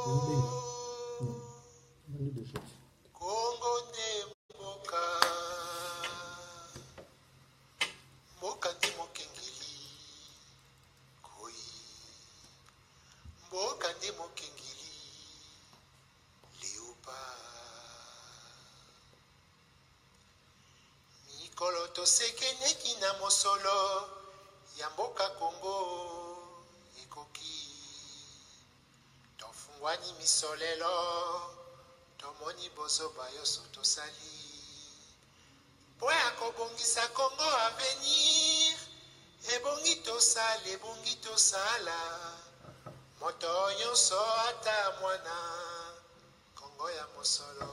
Benga. Non. On est deux choses. Congo ne mboka. Mboka ndi mokengeli. Koi. Mboka ndi mokengeli. Liupa. Mikolo tosekeneki na mosolo ya mboka Congo ekoki. Tofungwani misolelo. Tomoni bozoba yoso tosali. Po ya kobongisa Congo avenir. Ebongi tosala. Moto nyonso ata mwana. Congo ya mosolo.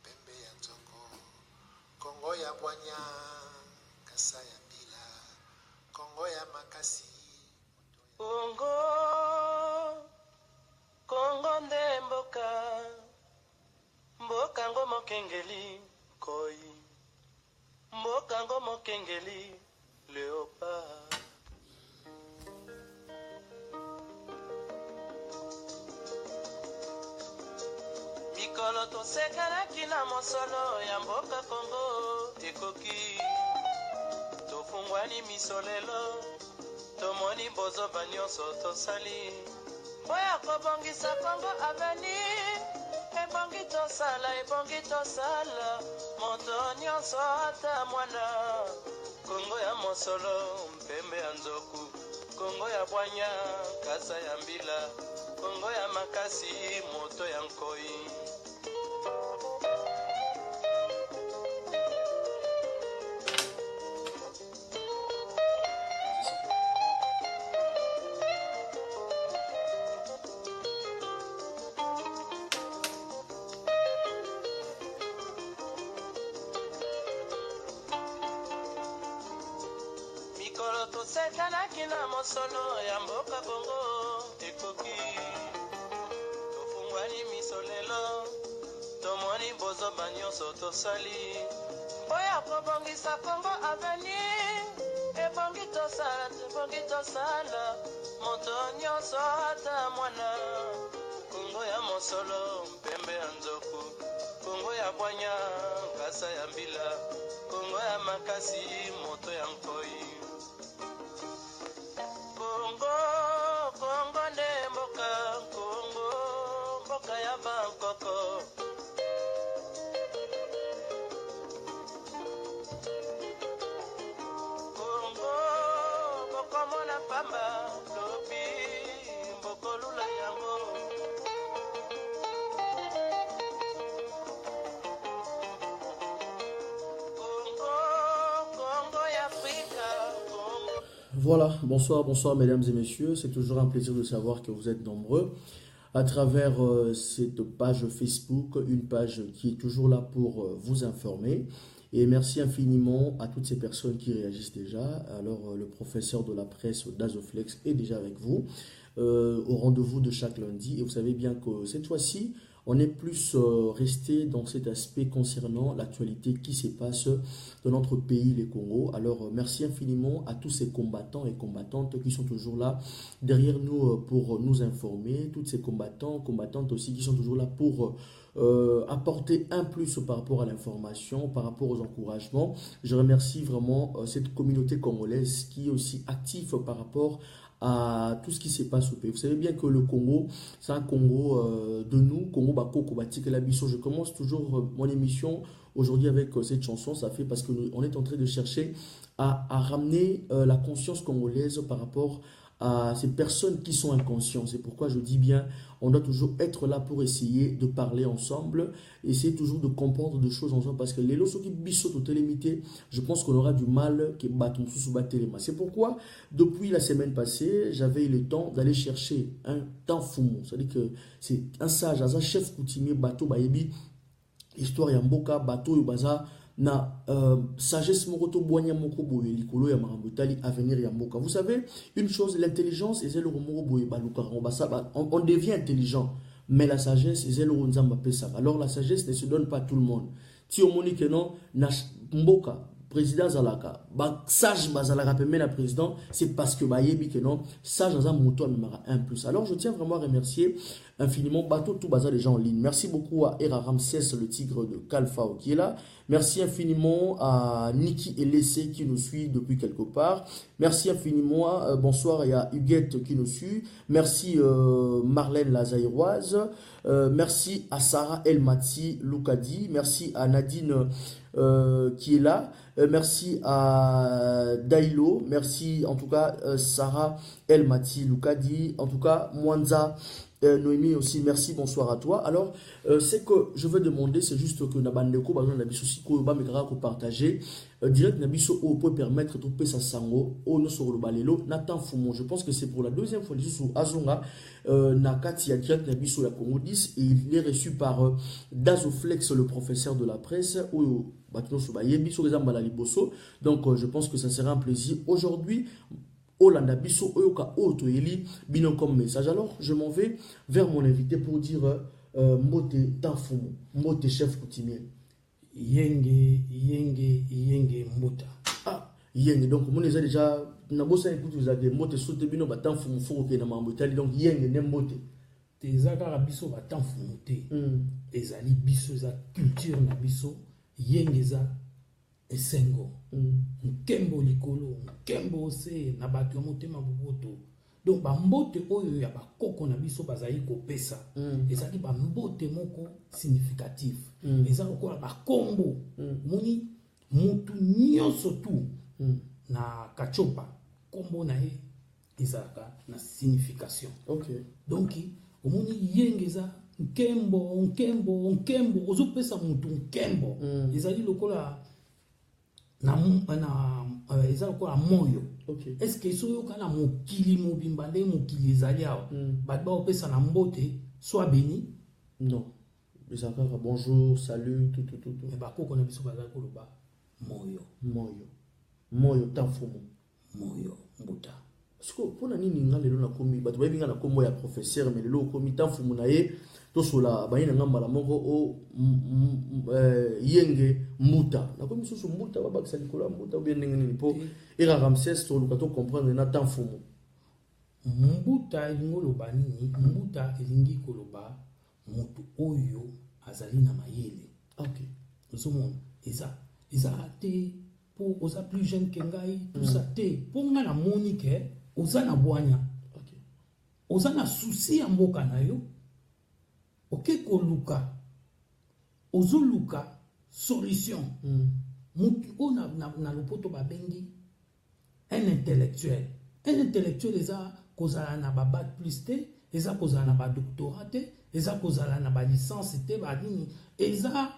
Pembe ya nzoko. Congo ya bwanya. Kasa ya mbila. Congo ya makasi. Congo nde mboka. Mboka ngo mokengeli koi. Mboka ngo mokengeli leopard. Mikolo tosekanaki na mosolo ya mboka Congo ekoki. Tofungwani misolelo. Tomoni bozoba nyonso tosali. Boya kobongisa Congo avenir. Ebongi tosala. Moto nyonso ata mwana. Congo ya mosolo mpembe ya nzoku. Congo ya bwanya kasa ya mbila. Congo ya makasi moto ya nkoi. Mikolo tosekanaki na mosolo ya mboka Congo ekoki. Tofungwani misolelo. Tomoni bozoba nyonso tosali. Oya kobongisa Congo avenir. Ebongi tosala. Moto nyonso ata mwana. Congo ya mosolo mpembe ya nzoku. Congo ya bwanya kasa ya mbila. Congo ya makasi moto ya nkoi. Congo nde mboka. Congo mboka ya Bangkoko. Congo bokomona pamba lobi bokolula yango. Congo ya Afrika. Voilà, bonsoir mesdames et messieurs. C'est toujours un plaisir de savoir que vous êtes nombreux à travers cette page Facebook, une page qui est toujours là pour vous informer. Et merci infiniment à toutes ces personnes qui réagissent déjà. Alors, le professeur de la presse d'Azoflex est déjà avec vous au rendez-vous de chaque lundi. Et vous savez bien que cette fois-ci, on est plus resté dans cet aspect concernant l'actualité qui se passe dans notre pays, le Congo. Alors, merci infiniment à tous ces combattants et combattantes qui sont toujours là derrière nous pour nous informer. Tous ces combattants, combattantes aussi qui sont toujours là pour apporter un plus par rapport à l'information, par rapport aux encouragements. Je remercie vraiment cette communauté congolaise qui est aussi active par rapport à tout ce qui se passe au pays. Vous savez bien que le Congo, c'est un Congo de nous, Congo Bako Kobatik et Labisso. Je commence toujours mon émission aujourd'hui avec cette chanson. Ça fait parce qu'on est en train de chercher à ramener la conscience congolaise par rapport à ces personnes qui sont inconscientes. C'est pourquoi je dis bien, on doit toujours être là pour essayer de parler ensemble, essayer toujours de comprendre des choses ensemble, parce que les lois qui bissot au télémité, je pense qu'on aura du mal que baton sous téléma. C'est pourquoi, depuis la semaine passée, j'avais eu le temps d'aller chercher un temps fou. C'est-à-dire que c'est un sage, un chef coutumier, bateau, bayebi, histoire yamboka, bateau, baza, na sagesse moroto boanya moko boye likolo ya marambotali avenir ya mboka. Vous savez une chose, l'intelligence et le moko boye baluka on devient intelligent, mais la sagesse et le nzamba pesa. Alors la sagesse ne se donne pas à tout le monde. Ti omoni que non na mboka président Zalaka, sage Bazalaka permet la président, c'est parce que Bayebi que non, sage dans un mouton numéro 1 plus. Alors je tiens vraiment à remercier infiniment Bateau tout bazar les gens en ligne. Merci beaucoup à Era Ramsès, le tigre de Kalfao qui est là. Merci infiniment à Niki Elessé qui nous suit depuis quelque part. Merci infiniment, bonsoir, il y a Huguette qui nous suit. Merci Marlène la Zaïroise. Merci à Sarah Elmati Loukadi. Merci à Nadine qui est là. Merci à Dailo. Merci en tout cas Sarah Elmati Loukadi. En tout cas Mwanza. Noémie aussi, merci, bonsoir à toi. Alors, c'est que je veux demander, c'est juste que Nabandeko, par exemple, Nabiso Siko, Bamekara, partager, direct Nabiso, peut permettre de faire sa sango, au no sur le balelo, Nathan Foumon. Je pense que c'est pour la deuxième fois, sur Azonga, Nakati, a direct Nabiso, la Congo 10, et il est reçu par Dazoflex, le professeur de la presse, ou donc, je pense que ça sera un plaisir. Aujourd'hui, Olanda biso oyoka oto eli binon comme message. Alors je m'en vais vers mon invité pour dire Mbote Tanfumu, Mbote chef coutumier. Yenge Mbota. Ah, Yenge, donc mon déjà na bossa écoute vous avez Mbote soute bino ba Tanfumu foko ke na mambo Italie donc Yenge ne Mbote. Tezaka biso ba Tanfumu te. Ezali biso za culture na biso Yenge za esengo. Nkembo likolo, nkembo se na bato motema boboto. Donc ba mbote oyo ya bakoko na biso bazali kopesa. Ezali ba mbote moko significatif. Ezali kola ba kombo. Moni mutu nyonso tu na kachopa kombo na ye ezaka na signification. Okay. Donc omoni yengeza nkembo ozopesa mutu nkembo. Ezali lokola eza lokola moyo. Okay. Est-ce que so yoka na mokili mobimba nde mokili ezali awa bato baopesa na mbote soit béni? Non. Ezaka bonjour, salut, tout. Mais bakoko na biso bazali koloba moyo Tanfumu. Moyo Mbota. Parce que pour na nini nga lelo na komi bato bayebinga na kombo ya professeur mais lelo komi Tanfumu na ye to sola bayina ngamba la moko o Yenge Mbuta na komi susu Mbuta babakisa likolo Mbuta bien nini po Era Ramsès to luka to comprendre na Tanfumu. Mbuta elingo loba nini? Mbuta elingi koloba mutu oyo azali na mayele. Okay. Ozomona eza te po oza plus jeune que ngai tout ça te po nga na moni ke oza na bwanya. Okay. Oza na souci ya mboka na yo. Ok koluka ozoluka solution. Mutu o na lopoto babengi un intellectuel eza kozala na ba bac plus te, eza kozala na ba doctorat te, eza kozala na ba licence te, ba nini eza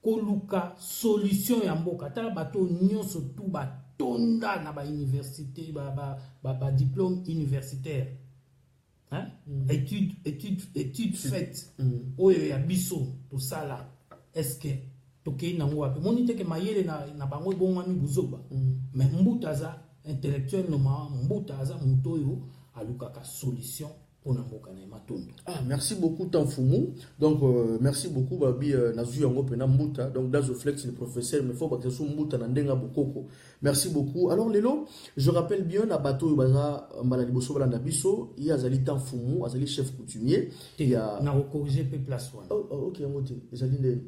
koluka solution ya mboka. Tala bato nyonso tu batonda na ba université ba diplôme universitaire. Hein? Étude faite oyo ya biso to sala est-ce que tokei nango wapi moni te ke mayele na bango bongami buzoba mais Mbuta za intellectuel no Mbuta za muto oyo alukaka solution pour na mboka na matondo. Ah, merci beaucoup Tanfumu. Donc merci beaucoup babi nazu yango pena Mbuta. Donc Dazoflex le professeur mais faut pas que ce soit Mbuta na ndenga bokoko. Merci beaucoup. Alors lelo, je rappelle bien na bateau baza mbala liboso bala na biso, il y a Zali Tanfumu, azali chef coutumier, il y a na corriger pe place one. Oh, OK, ngote. Ezali nde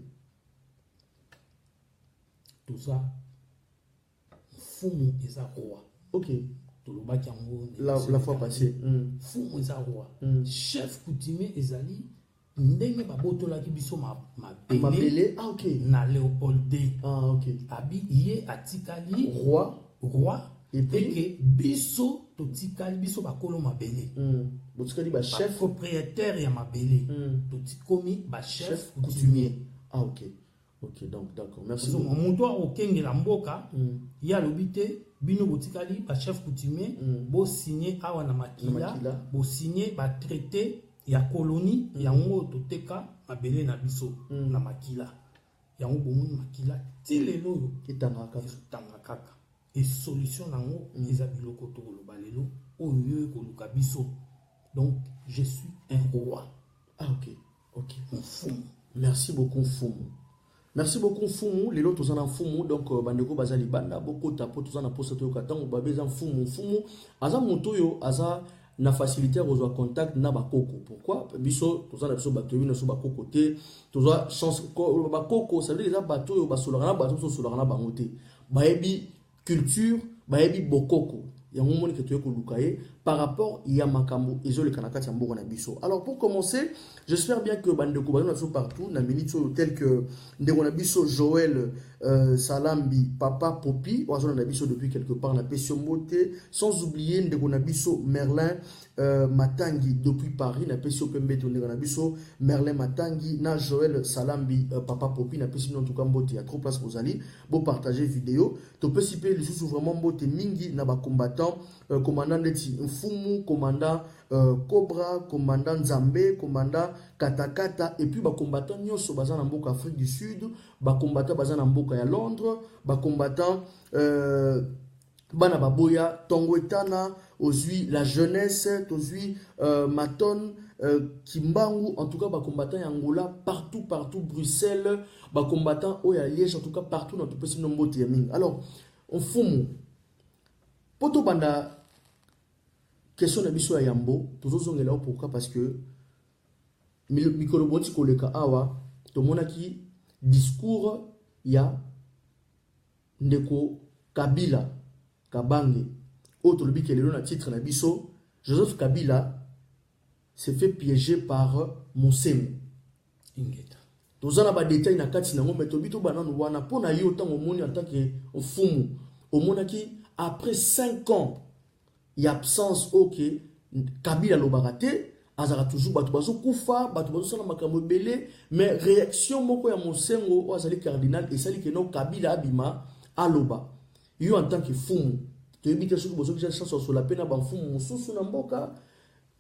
tout ça Fumu eza roi. OK. La fois passée. Fumu eza roi. Chef coutumier ezali ndenge babotolaki biso mabele. Ah, OK. Na Léopold D. Ah, OK. Abi ye atikali roi et que biso totikali biso bakolo mabele. Botikali ba chef propriétaire ya mabele. Totikomi ba chef coutumier. Ah, OK. OK, donc d'accord. Merci. Donc mon doigt au kenge la mboka ya lobité bino botikali ba chef coutumier bo signer awa na makila bo signer ba traité ya colonie ya ngo toteka mabele na biso na makila ya ngo bomoni makila tilelo kitanga kaka et solution nango eza biloko to koloba lelo oyo ko luka biso. Donc je suis un roi. Ah, OK. OK. Fumu. Merci beaucoup Fumu. Merci beaucoup Fumu, les autres en Fumu, donc bandeko bazali banda beaucoup tapo tous en poste to katang babé en Fumu aza motoyo aza na facilité aux contact na bakoko. Pourquoi? Biso tous en biso bato na so bakoko te, tous chance bakoko ça veut dire les bato yo basolana bato so solana bangote. Baebi culture, baebi bokoko. Il y a un moment que tu es kolukaye par rapport il y a makambo ezole kanakati mboka na biso. Alors pour commencer, j'espère bien que bandeko bazana so partout na minute tel que ndeko na biso Joël Salambi Papa Popi ozo na biso depuis quelque part na Pesio Mbote, sans oublier ndeko na biso Merlin Matangi depuis Paris na Pesio Pembe to ndeko na biso Merlin Matangi na Joël Salambi Papa Popi na Pesio en tout cas Mbote, il y a trop place pour ali beau partager vidéo to peut siper les sous vraiment Mbote mingi na ba combattant commandant Neti Mfumu, commandant Cobra, commandant Nzambe, commandant Katakata, et puis ba combattant Nyoso bazan en Mboka Afrique du Sud, ba combattant bazan en Mboka ya Londres, ba combattant Bana Baboya, Tongwetana, Ozui la jeunesse, Ozui Maton, Kimbangu, en tout cas ba combattant Angola, partout, Bruxelles, ba combattant Oya Liège, en tout cas partout dans tout petit nombre de Yaming. Alors, on fumu. Poto banda question na biso ya yambo tozozongela pourquoi parce que mikolo boti koleka awa tomonaki discours ya ndeko Kabila Kabange autre lobi kelelo na titre na biso Joseph Kabila s'est fait piéger par Mosengo ingeta tozana ba détail na kati na ngombe tobito banano wana pona yo tango moni en tant que fumu omonaki après 5 ans il y a absence ok Kabila lobarate azara toujours batu bazo kufa batu bazo sala makambo belé mais réaction moko ya Mosengo azali cardinal et sali que no Kabila abima aloba yo en tant que fumu to ebite soki bozo kisha chance sur la pena ba fumu mususu na mboka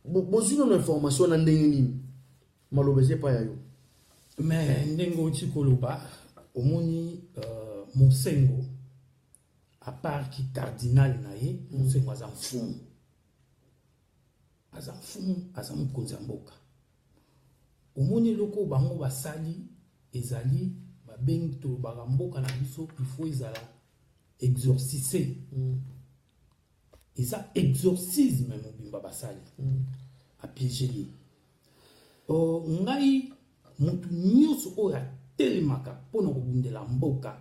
bozo na information na ndenge nini malobeze pa ya yo mais ndengo tikoloba omoni Mosengo à part qui cardinal nae Mosengo aza mfumu aza mokonzi ya mboka omoni loko bango basali ezali babengi to baramboka na biso il faut ezala exorciser eza exorcisme mobimba basali a piégé ngai mutu nyonso oyo atelemaka mpona kobundela mboka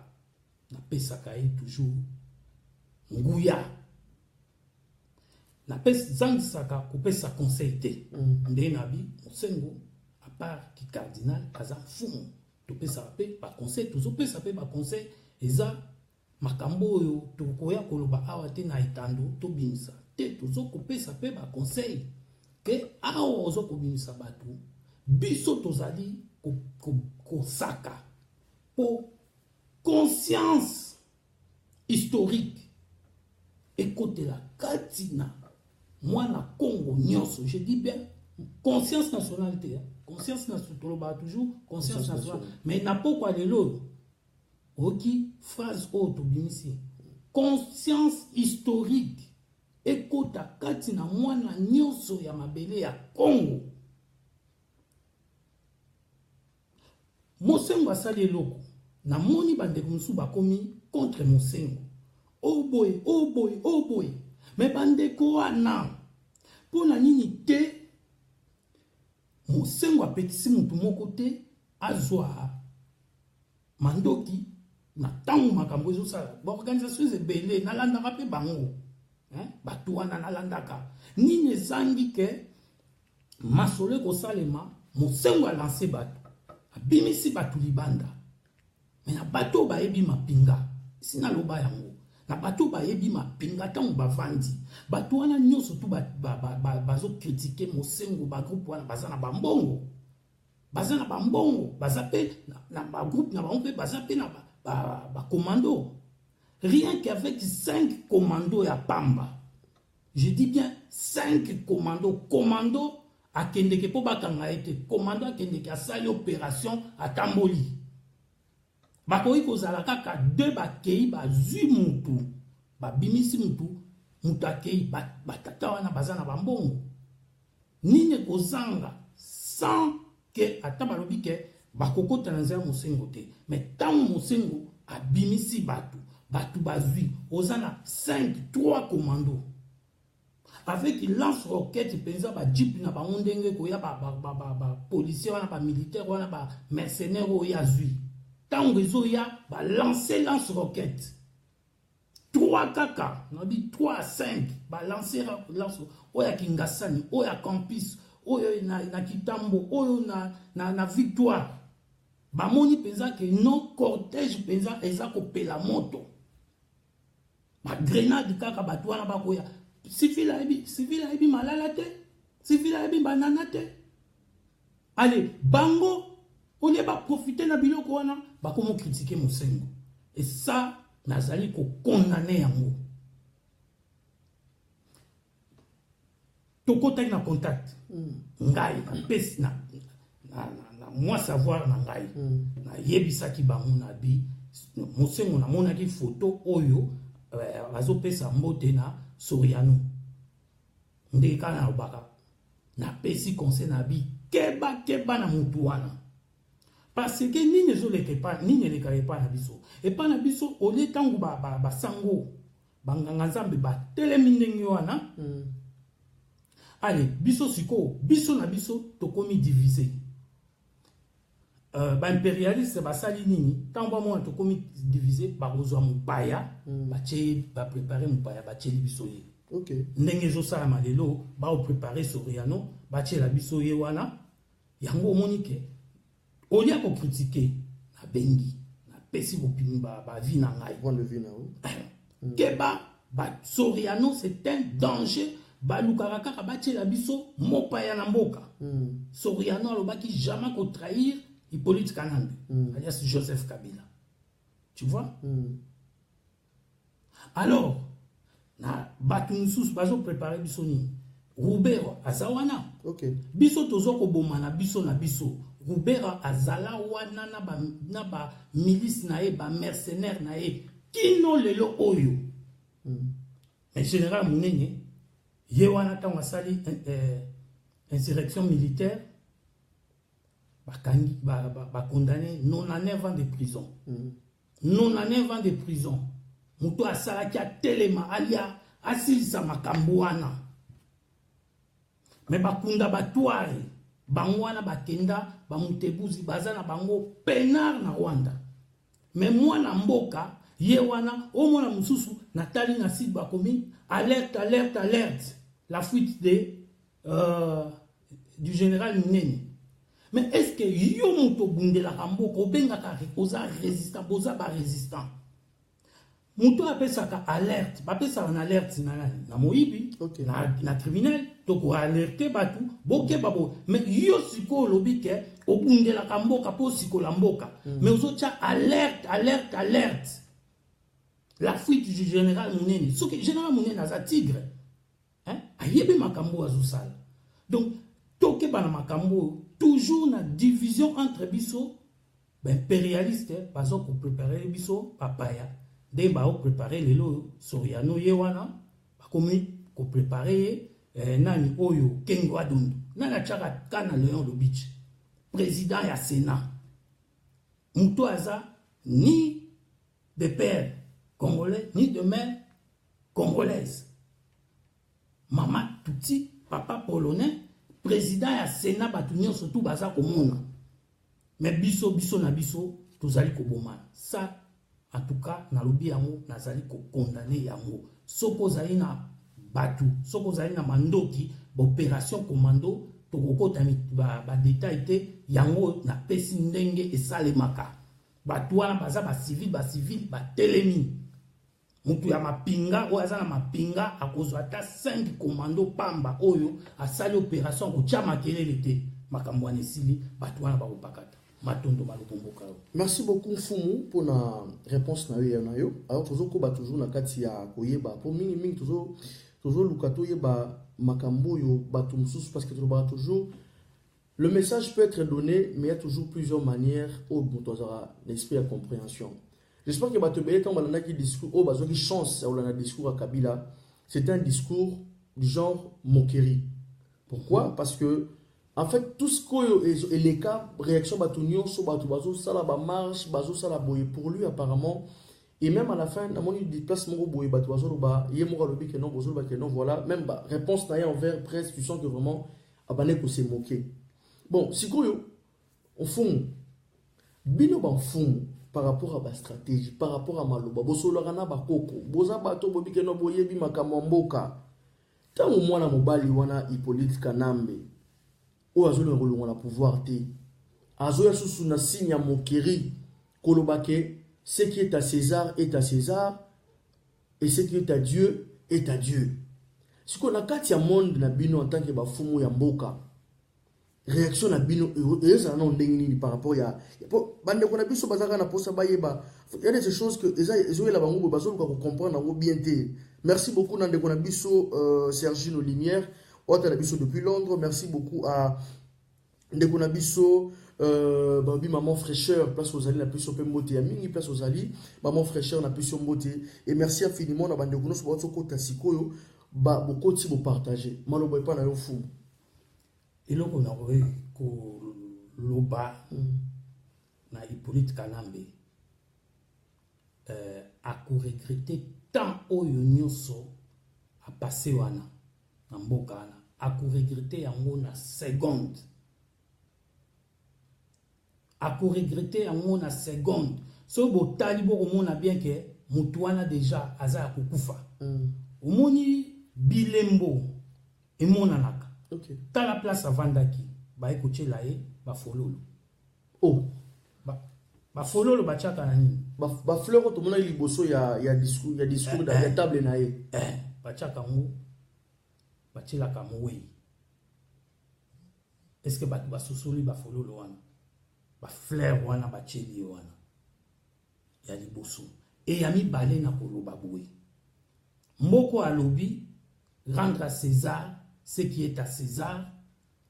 napesaka ye toujours nguya napesaka kopesa conseil te nde nabi Mosengo à part ki cardinal aza mfumu topesaka mpe baconseil tozopesa mpe baconseil eza makambo oyo tokoya koloba awa te na etando tobimisa te tozokopesa mpe baconseil ke awa ozokobimisa bato biso tozali kosaka po conscience historique ekotela katina mwana Congo nyonso, je dis bien conscience nationalité, conscience nationale toujours conscience nationale, mais n'a pas quoi de l'autre. Ok, phrase autre bimisi conscience historique ekota katina mwana nyonso ya mabele ya Congo. Mosengo asali eloko na moni bandeko musu bakomi contre Mosengo. Oh boy. Mais bandeko wana pona nini te Mosengo apetisi mutu moko te azwa mandoki na tango makambo ezosala ba organisation ebele nalandaka mpe bango bato wana nalandaka nini ezangi ke masolo ekosalema Mosengo alance bato abimisi bato libanda me na bato bayebi mapinga sina loba yango na bato bayebi mapinga tango bavandi bato wana nyonso tu bazo critiquer Mosengo ba groupe wana baza na bambongo baza pe na ba groupe na bango pe baza pe na ba commando rien qu'avec 5 commandos ya pamba, je dis bien 5 commando akendeke po bakanga ete commando akendeke asali opération à Tamboli bakoki kozala kaka 2 bakei bazwi mutu babimisi mutu akei batata wana baza na bambongo nini kozanga sans que ata balobi ke bakokota na nzela mosengo te. Mais tant mosengo abimisi batu bazui ozana 5-3 commandos avec lance-roquette penza ba jeep na bango ndenge koya ba policier wana ba militaire wana ba mercenaire oya zui tango ezoya ba lancer lance-roquette 3 kaka on dit 3 à 5 ba lancer lance oya Kingasani oya Campus oyo na Kitambo oyo na Victoire ba moni penza que non cortège penza eza ko pela moto ba grenade kaka batwana bakoya civil aibi malala te civil aibi banana te. Allez bango on est ba profiter na biloko wana ba komo critiquer mosengo et ça nazali ko condamner yango. Tokota na contact ngai na pesi na moi savoir na ngai na yebisaki bango na bi mosengo na monaki photo oyo azopesa mbote na Soriano ndeka na obaka na pesi conseil na bi keba na mutu wana parce que nini ezoleke pa nini elekaka epa na biso epa na biso ole tango basango banganga nzambe batelemi ndenge wana allez biso siko biso na biso tokomi divisé ba impérialiste basali nini tango mo tokomi divisé bakozwa mupaya ba préparer mupaya ba tcheli biso ye OK ndenge zo sala malelo ba préparer Soriano ba tchela biso ye wana yango monike olia ko critiquer na bengi na pesi bopimi ba vie na ngai point de vue na keba ba Soriano c'est un danger ba lukaka kaka ba tchela biso mopaya na mboka Soriano alobaki jamais ko trahir Hippolyte Kanambe, alias Joseph Kabila. Tu vois? Alors, na Batunsus, bazo préparer bisoni. Roubert azawana. OK. Biso tozoko bomana biso na biso. Roubert azala wana na ba milice na e ba mercenaire na e. Kino lelo oyo. Mais général Mounene, yewana tango sali insurrection militaire. Condamné 99 ans de prison. 99 ans de prison. Muto asala ki atelema alia asilisa makambo wana. Mais bakunda batware bangwana bakenda bamutebuzi bazana bango penar na Rwanda. Mais mwana mboka ye wana omona mususu natali na site bakomi alerte la fuite du général Munene. Mais est-ce que yo muto bundela kamboko benga ka oza résistant boza ba résistant muto apesaka alerte bapesa en alerte na moyibi na criminel to ko alerter batu boke babo mais yo siko lobi ke obundela kamboka po siko la mboka mais ozocha alerte la fuite du général Munene ce que général Munene aza tigre hein ayebe makambo azosala donc toke bana makambo toujours na division entre biso impérialiste bazo ko préparer biso papaya de ba ko préparer lelo Soriano yewana bakomi ko préparer nani oyo Kengo Adundu nana chaka kana Léon Lobich président ya Sénat muto aza ni de père congolais ni de mère congolaise maman Tutsi papa polonais président ya Sénat batunyo surtout baza komona mais biso na biso tozali koboma ça en tout cas na lobi yango nazali ko condamner yango soko zali na batu soko zali na mandoki opération commando to kokota ba détail te yango na pesi ndenge esalemaka batu wana baza ba civil ba telemi mutu ya mapinga oyo aza na mapinga akozwa ata 5 commando pamba oyo asali opération kotia makelele te makambo wana esili bato wana bakopakata matondo balopomboka. Merci beaucoup Fumu pour la réponse na yo. Alors tozokoba toujours na kati ya koyeba po mingi toujours lukato yeba makambo yo bato mususu parce que toujours le message peut être donné mais il y a toujours plusieurs manières au botozara l'esprit à compréhension. J'espère que Batobele, quand on a qui discours, oh, bah, qui chance, on a un discours à Kabila, c'est un discours du genre moquerie. Pourquoi? Parce que En fait, tout ce que et les cas, réaction batunio, so bazo, ça la marche, bazo, ça la boye pour lui apparemment. Et même à la fin, à mon dit place mon boye bazo, ba, yé mo galobi que non, bozo, ba que non, voilà. Même bah, réponse naïe envers presse, tu sens que vraiment, abane ko s'est moqué. Bon, si quoi, au fond, bino ban fond, par rapport à ma stratégie, par rapport à ma loba, bozo lorana ba koko, boza bato bobi que non boye bi makamamboka. Tant au moins la mobali wana Hippolyte Kanambe. O azole ngolo na pouvoir te azoya susu na signe ya moquerie kolobake ce qui est à César et ce qui est à Dieu est à Dieu. Ce qu'on a kati ya monde na bino en tant que bafumu ya mboka réaction na bino eza na ndengini par rapport ya bande ko na biso bazaka na posa bayeba il y a des choses que ezo la bango bazo ko comprendre ngo bien te. Merci beaucoup na ndeko na biso Sergino Limière depuis Londres. Merci beaucoup à Ndeko Nabiso, Babi Maman Fraîcheur, place aux alliés, la plus sur Mbote, Mini place aux alliés, Maman Fraîcheur, la plus sur Mbote. Et merci infiniment à Bandeko sur votre côté Sikoyo, beaucoup de vous partager. Maloboy pas na fou. Et là on a vu que l'oba na Hippolyte Kanambe a regretté tant au nyonso a passé wana. Mbokana a regretté yango na seconde so botali boko mona bien que mutuana déjà aza kukufa omoni bilembo emona naka ta la place avandaki ba ekochela ye ba fololo ba fololo ba chaka na nini ba fleur to mona liboso ya discours da table na ye ba chaka ngo batila kamoué est-ce que ba susuli ba fololo wana ba fleur wana ba cheli wana ya liboso et yami balé na koloba boé mboko alobi rendre à César ce qui est à César,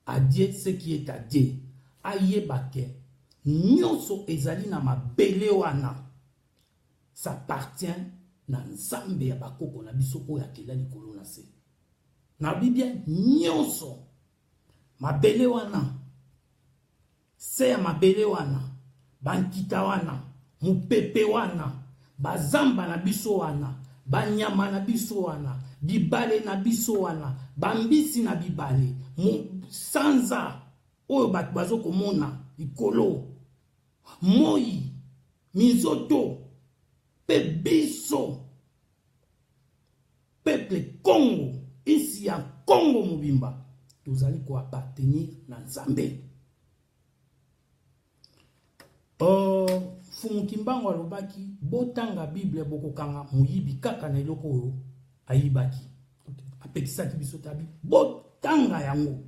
à Dieu ce qui est à Dieu. Ayebake nyonso ezali na mabele wana ça appartient na nzambe ya bakoko na biso oyo akela likolo na se. Na Biblia nyonso mabele wana se ya mabele wana bankita wana mupepe wana bazamba na biso wana banyama na biso wana bibale na biso wana bambisi na bibale sanza oyo bato bazokomona likolo moi mizoto pe biso peuple Congo ici ya Congo mobimba tozali ko appartenir na Nzambe. Fumukimbango alobaki botanga Bible bokokanga muyibi kaka na eloko oyo ayibaki. Apekisaki biso tabi botanga yango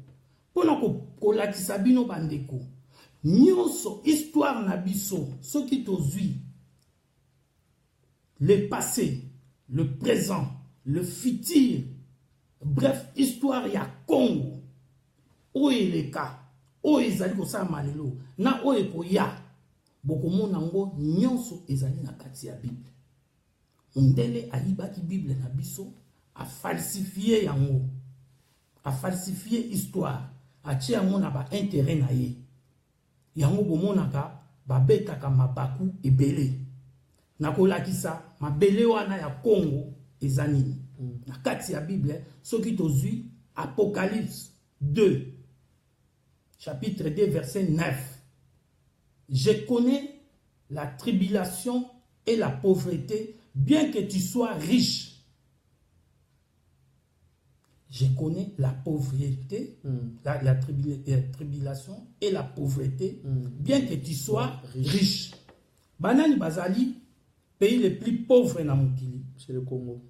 pona kolakisa bino bandeko nyonso histoire na biso soki tozui le passé, le présent, le futur, bref histoire ya Congo oyo eleka oyo ezali kosala malelo na oyo ekoya bokomona ngo nyonso ezali na kati ya Bible. Ondele ayibaki Bible na biso a falsifier yango, a falsifier histoire, a tie yango na ba intérêt na ye. Yango bomonaka babetaka mabaku ebele. Na kolakisa mabele wana ya Congo ezanini. Na kati ya Bible soki tozui Apocalypse 2 chapitre 2 verset 9. Je connais la tribulation et la pauvreté, bien que tu sois riche. Je connais la pauvreté, la tribulation et la pauvreté, bien que tu sois riche. Banani Bazali, pays le plus pauvre na mokili. C'est le Congo.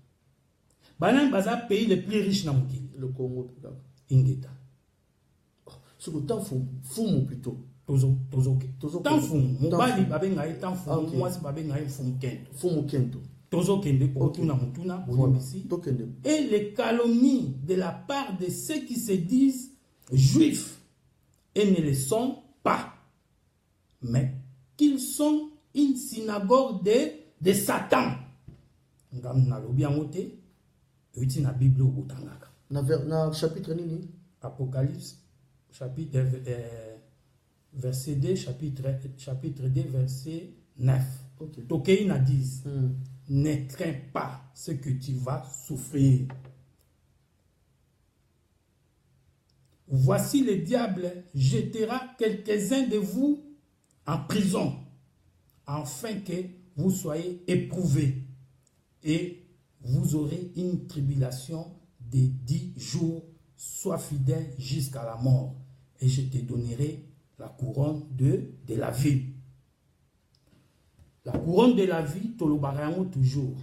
Banani Bazali, pays le plus riche na mokili. Le Congo. Ingeta. C'est le temps fou plutôt. Tant fumu mobali babenga tant fumu mwasi babenga fumu kento tozo kende pour tuna mutuna boyebisi et les calomnies de la part de ceux qui se disent juifs et ne le sont pas, mais qu'ils sont une synagogue de Satan. Ngam na lobi amote uti na Bible obotangaka na chapitre nini Apocalypse chapitre, verset 2, chapitre 2, verset 9. Ok. Tokeina 10. Ne crains pas ce que tu vas souffrir. Voici le diable jettera quelques-uns de vous en prison, afin que vous soyez éprouvés, et vous aurez une tribulation de 10 jours. Sois fidèle jusqu'à la mort, et je te donnerai la couronne de la vie. La couronne de la vie, tolobarango toujours.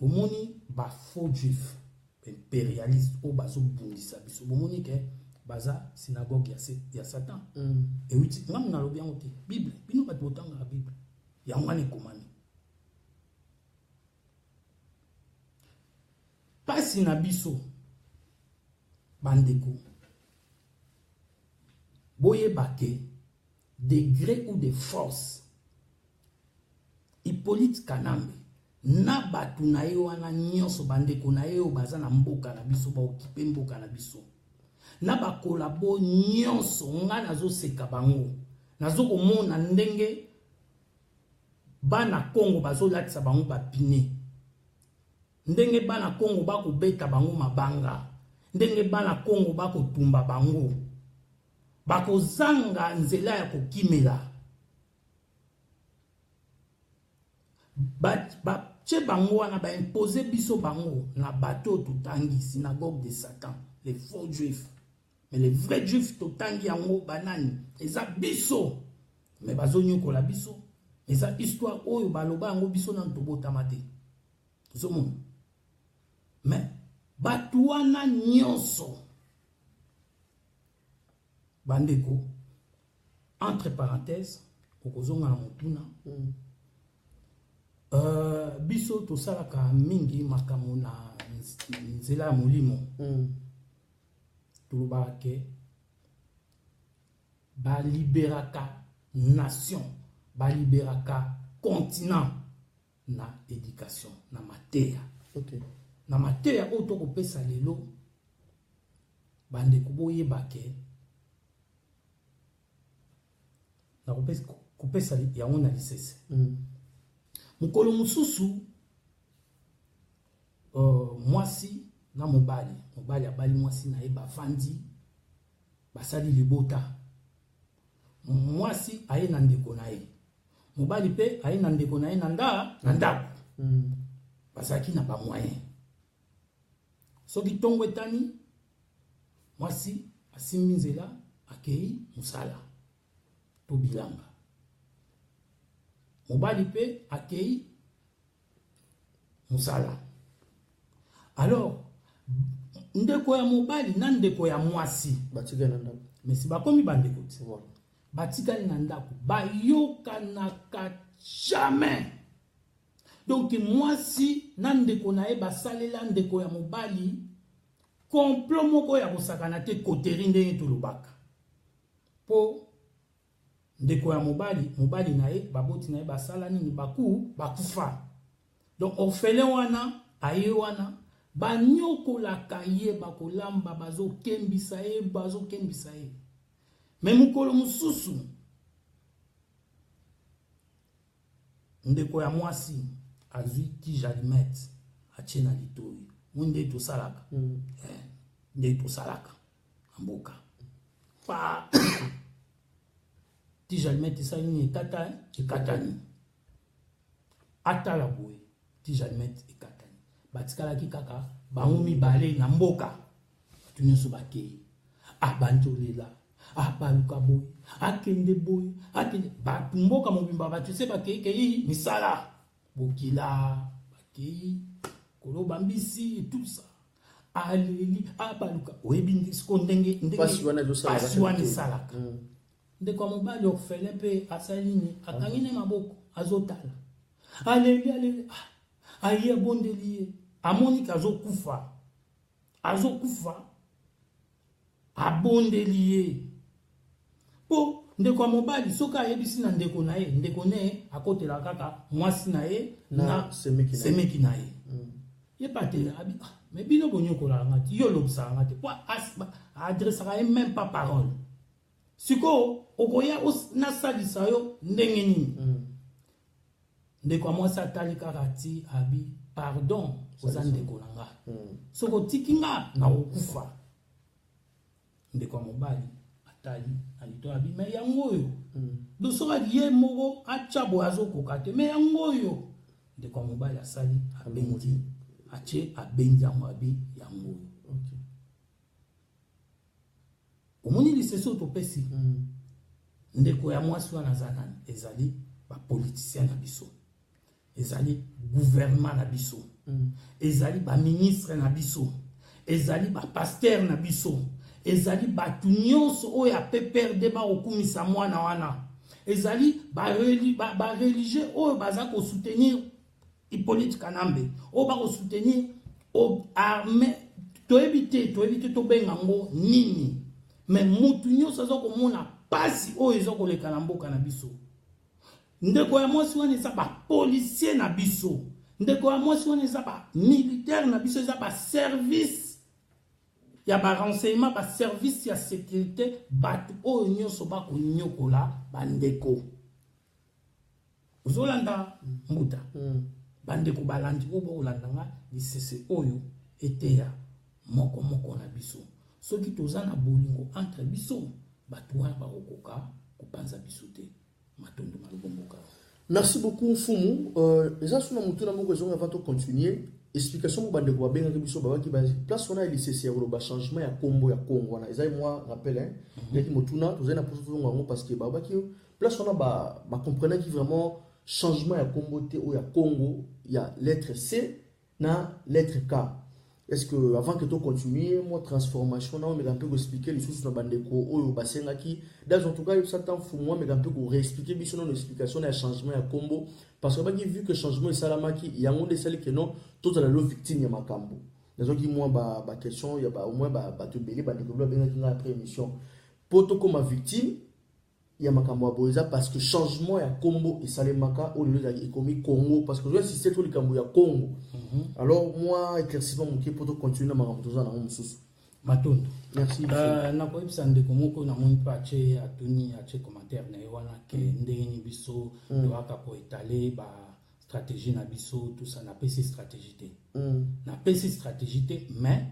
Omoni ba faux juif, impérialiste, o bazo bundisa biso. Omoni ke baza synagogue ya Satan. Et oui, ngam na lobi angote Bible, bino ba botanga la Bible. Ya ngane komani. Pasi na biso bandeko. Boye bake degré ou de force. Hippolyte Kanambe na batu na ye wana nyonso bandeko na ye o baza na mboka na biso ba okipe mboka na biso na ba kolabo nyonso nga nazo seka bango nazo komona ndenge bana Kongo bazo latisa bango bapine ndenge bana Kongo bako beta bango mabanga ndenge bana Kongo bako tumba bango bako zanga nzela ya kokimela che bango wana ba imposer biso bango na bateau totangi synagogue de Satan, les faux juifs. Mais les vrais juifs totangi yango banani eza biso mais bazonyo ko la biso eza histoire oyo baloba yango biso na tobota mate zomon mais batu wana nyonso bandeko entre parenthèses okozonga na motuna biso tosalaka mingi makambo na nzela ya molimo tolobaka ke baliberaka nation baliberaka continent na éducation na mateya na mateya oyo tokopesa lelo bandeko boyeba ke na kopesa yango na lisese mukolo mususu mwasi na mobali abali mwasi na ye bafandi basali libota mwasi aye na ndeko na ye mobali pe aye na ndeko na ye na ndako bazalaki na bamoyen soki ntongo etani mwasi asimbi nzela akei mosala to bilanga mobali pe akei musala. Alors ndeko ya mobali na ndeko ya mwasi batika na ndako mais si bakomi bandeko ti batika na ndako bayokanaka jamais. Donc mwasi na ndeko na ye basalela ndeko ya mobali complot moko ya kosakana te koteri ndenge tolobaka po ndeko ya mobali na ye baboti na ye basala nini bakufa. Donc orphelin wana aye wana banyokolaka ye bakolamba bazokembisa ye me mukolo mususu ndeko ya mwasi azwi tijalimete atie na litoi nde tosalaka nde tosalaka mboka pa tijalimete esali nini ekatani atala boye tijalimete ekatani batikalaki kaka bango mibale na mboka bato nyonso bakei abanjolela abaluka boye akende boye akende bato mboka mobimba bato se bakei misala bokila bakei koloba mbisi tout ça aleli abaluka oyebi siko ndenge pasi wana esalaka ndeko ya mobali orphelin mpe asali nini akangi ne maboko azotala aleli aye abondeli ye amoni azokufa abondeli ye po ndeko ya mobali soki ayebisi na ndeko na ye akotela kaka mwasi na ye na semeki na ye ye patela abi mais bino bonyokolanga ti yo lobisaka nga te po adressaka ye même pas parole Siko okoya na salisa yo ndenge nini. Ndeko mwasi atali karati abi pardon oza ndeko nanga. Soko tikinga na okufa. Ndeko mobali atali alito abi me yango yo. Do soka ye moko achabo azokoka te me yango yo. Ndeko mobali asali abendi ache abendi amabi yango yo. Okay. Omoni liseso topesi. Ndeko ya mwasi wana zanani ezali ba politicien na biso. Ezali gouvernement na biso. Ezali ba ministre na biso. Ezali ba pasteur na biso. Ezali ba nyonso oyo apeperde ba okumisa mwana wana. Ezali ba religieux oyo baza ko soutenir Hippolyte Kanambe. Oyo ba ko soutenir armée to éviter to bengango nini. Mais mutu nyonso azo komona pasi oyo ezo koleka na mboka na biso. Ndeko ya mwasi wana eza ba policier na biso. Ndeko ya mwasi wana eza ba militaire na biso, eza ba service ya ba renseignement, ba service ya sécurité, batu oyo nyonso ba konyokola bandeko. Ozolanda mbuta. Bandeko balandi obo olandanga lisese oyo eteya moko na biso. Soki toza na bolingo entre biso, batu wana bakokoka kopanza biso te. Merci beaucoup Fumu. Déjà sur notre tour avant de continuer, explication pour bande quoi bien que biso baba qui base place on a lycée le changement ya combo ya Congo na ezai moi rappel hein dès motuna tous na pour tout parce que baba qui place on a ba comprenait qui vraiment changement ya combo te ou ya Congo il y a lettre C na lettre K. Est-ce que avant que tu continues moi transformation na on me un peu expliquer les choses sur bande ko oyo basenga qui dans en tout cas ça tant fou moi mais un peu pour réexpliquer biso non explication ya changement ya combo parce que ba vu que changement salama qui il y a un des celles que non toutes la victime ya makambo dans qui moi ba question il y a au moins ba te belé ba développer bien après émission poto comme victime il y a makambo boza parce que changement ya combo et salemaka au lieu de comme Congo parce que je insiste sur le cambo ya Congo. Alors moi éclaircissement mon qui poto continuer ma ramtoza na mususu matondo. Merci. Na ko ibsande ko moko na moni pache atuni ache commentaire na wana ke ndeni biso doaka po étaler ba stratégie na biso tout ça na PC stratégie te. Na PC stratégie te mais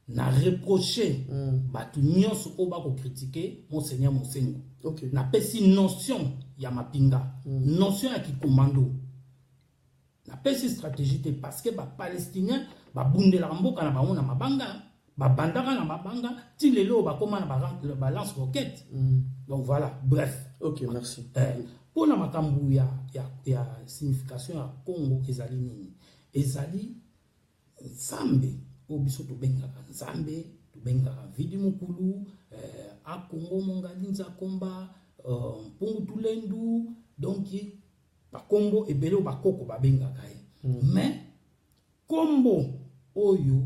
na reprocher batu nyonso o ba ko critiquer monseigneur Mosengo. Okay. Na pesi notion ya mapinga, notion ya kikomando. Na pesi stratégie te parce que ba palestinien ba bundela mboka na bango na mabanga, ba bandaka na mabanga, ti lelo ba koma na ba lance roquette. Donc voilà, bref. OK, merci. Pour la makambu ya signification ya Congo ezali nini? Ezali Nzambe, o biso to bengaka Nzambe, to bengaka vidi mukulu, a Congo mongali nzakomba, mpungu tulendu, donc ba kombo ebele ba koko ba bengaka ye. Mais kombo oyo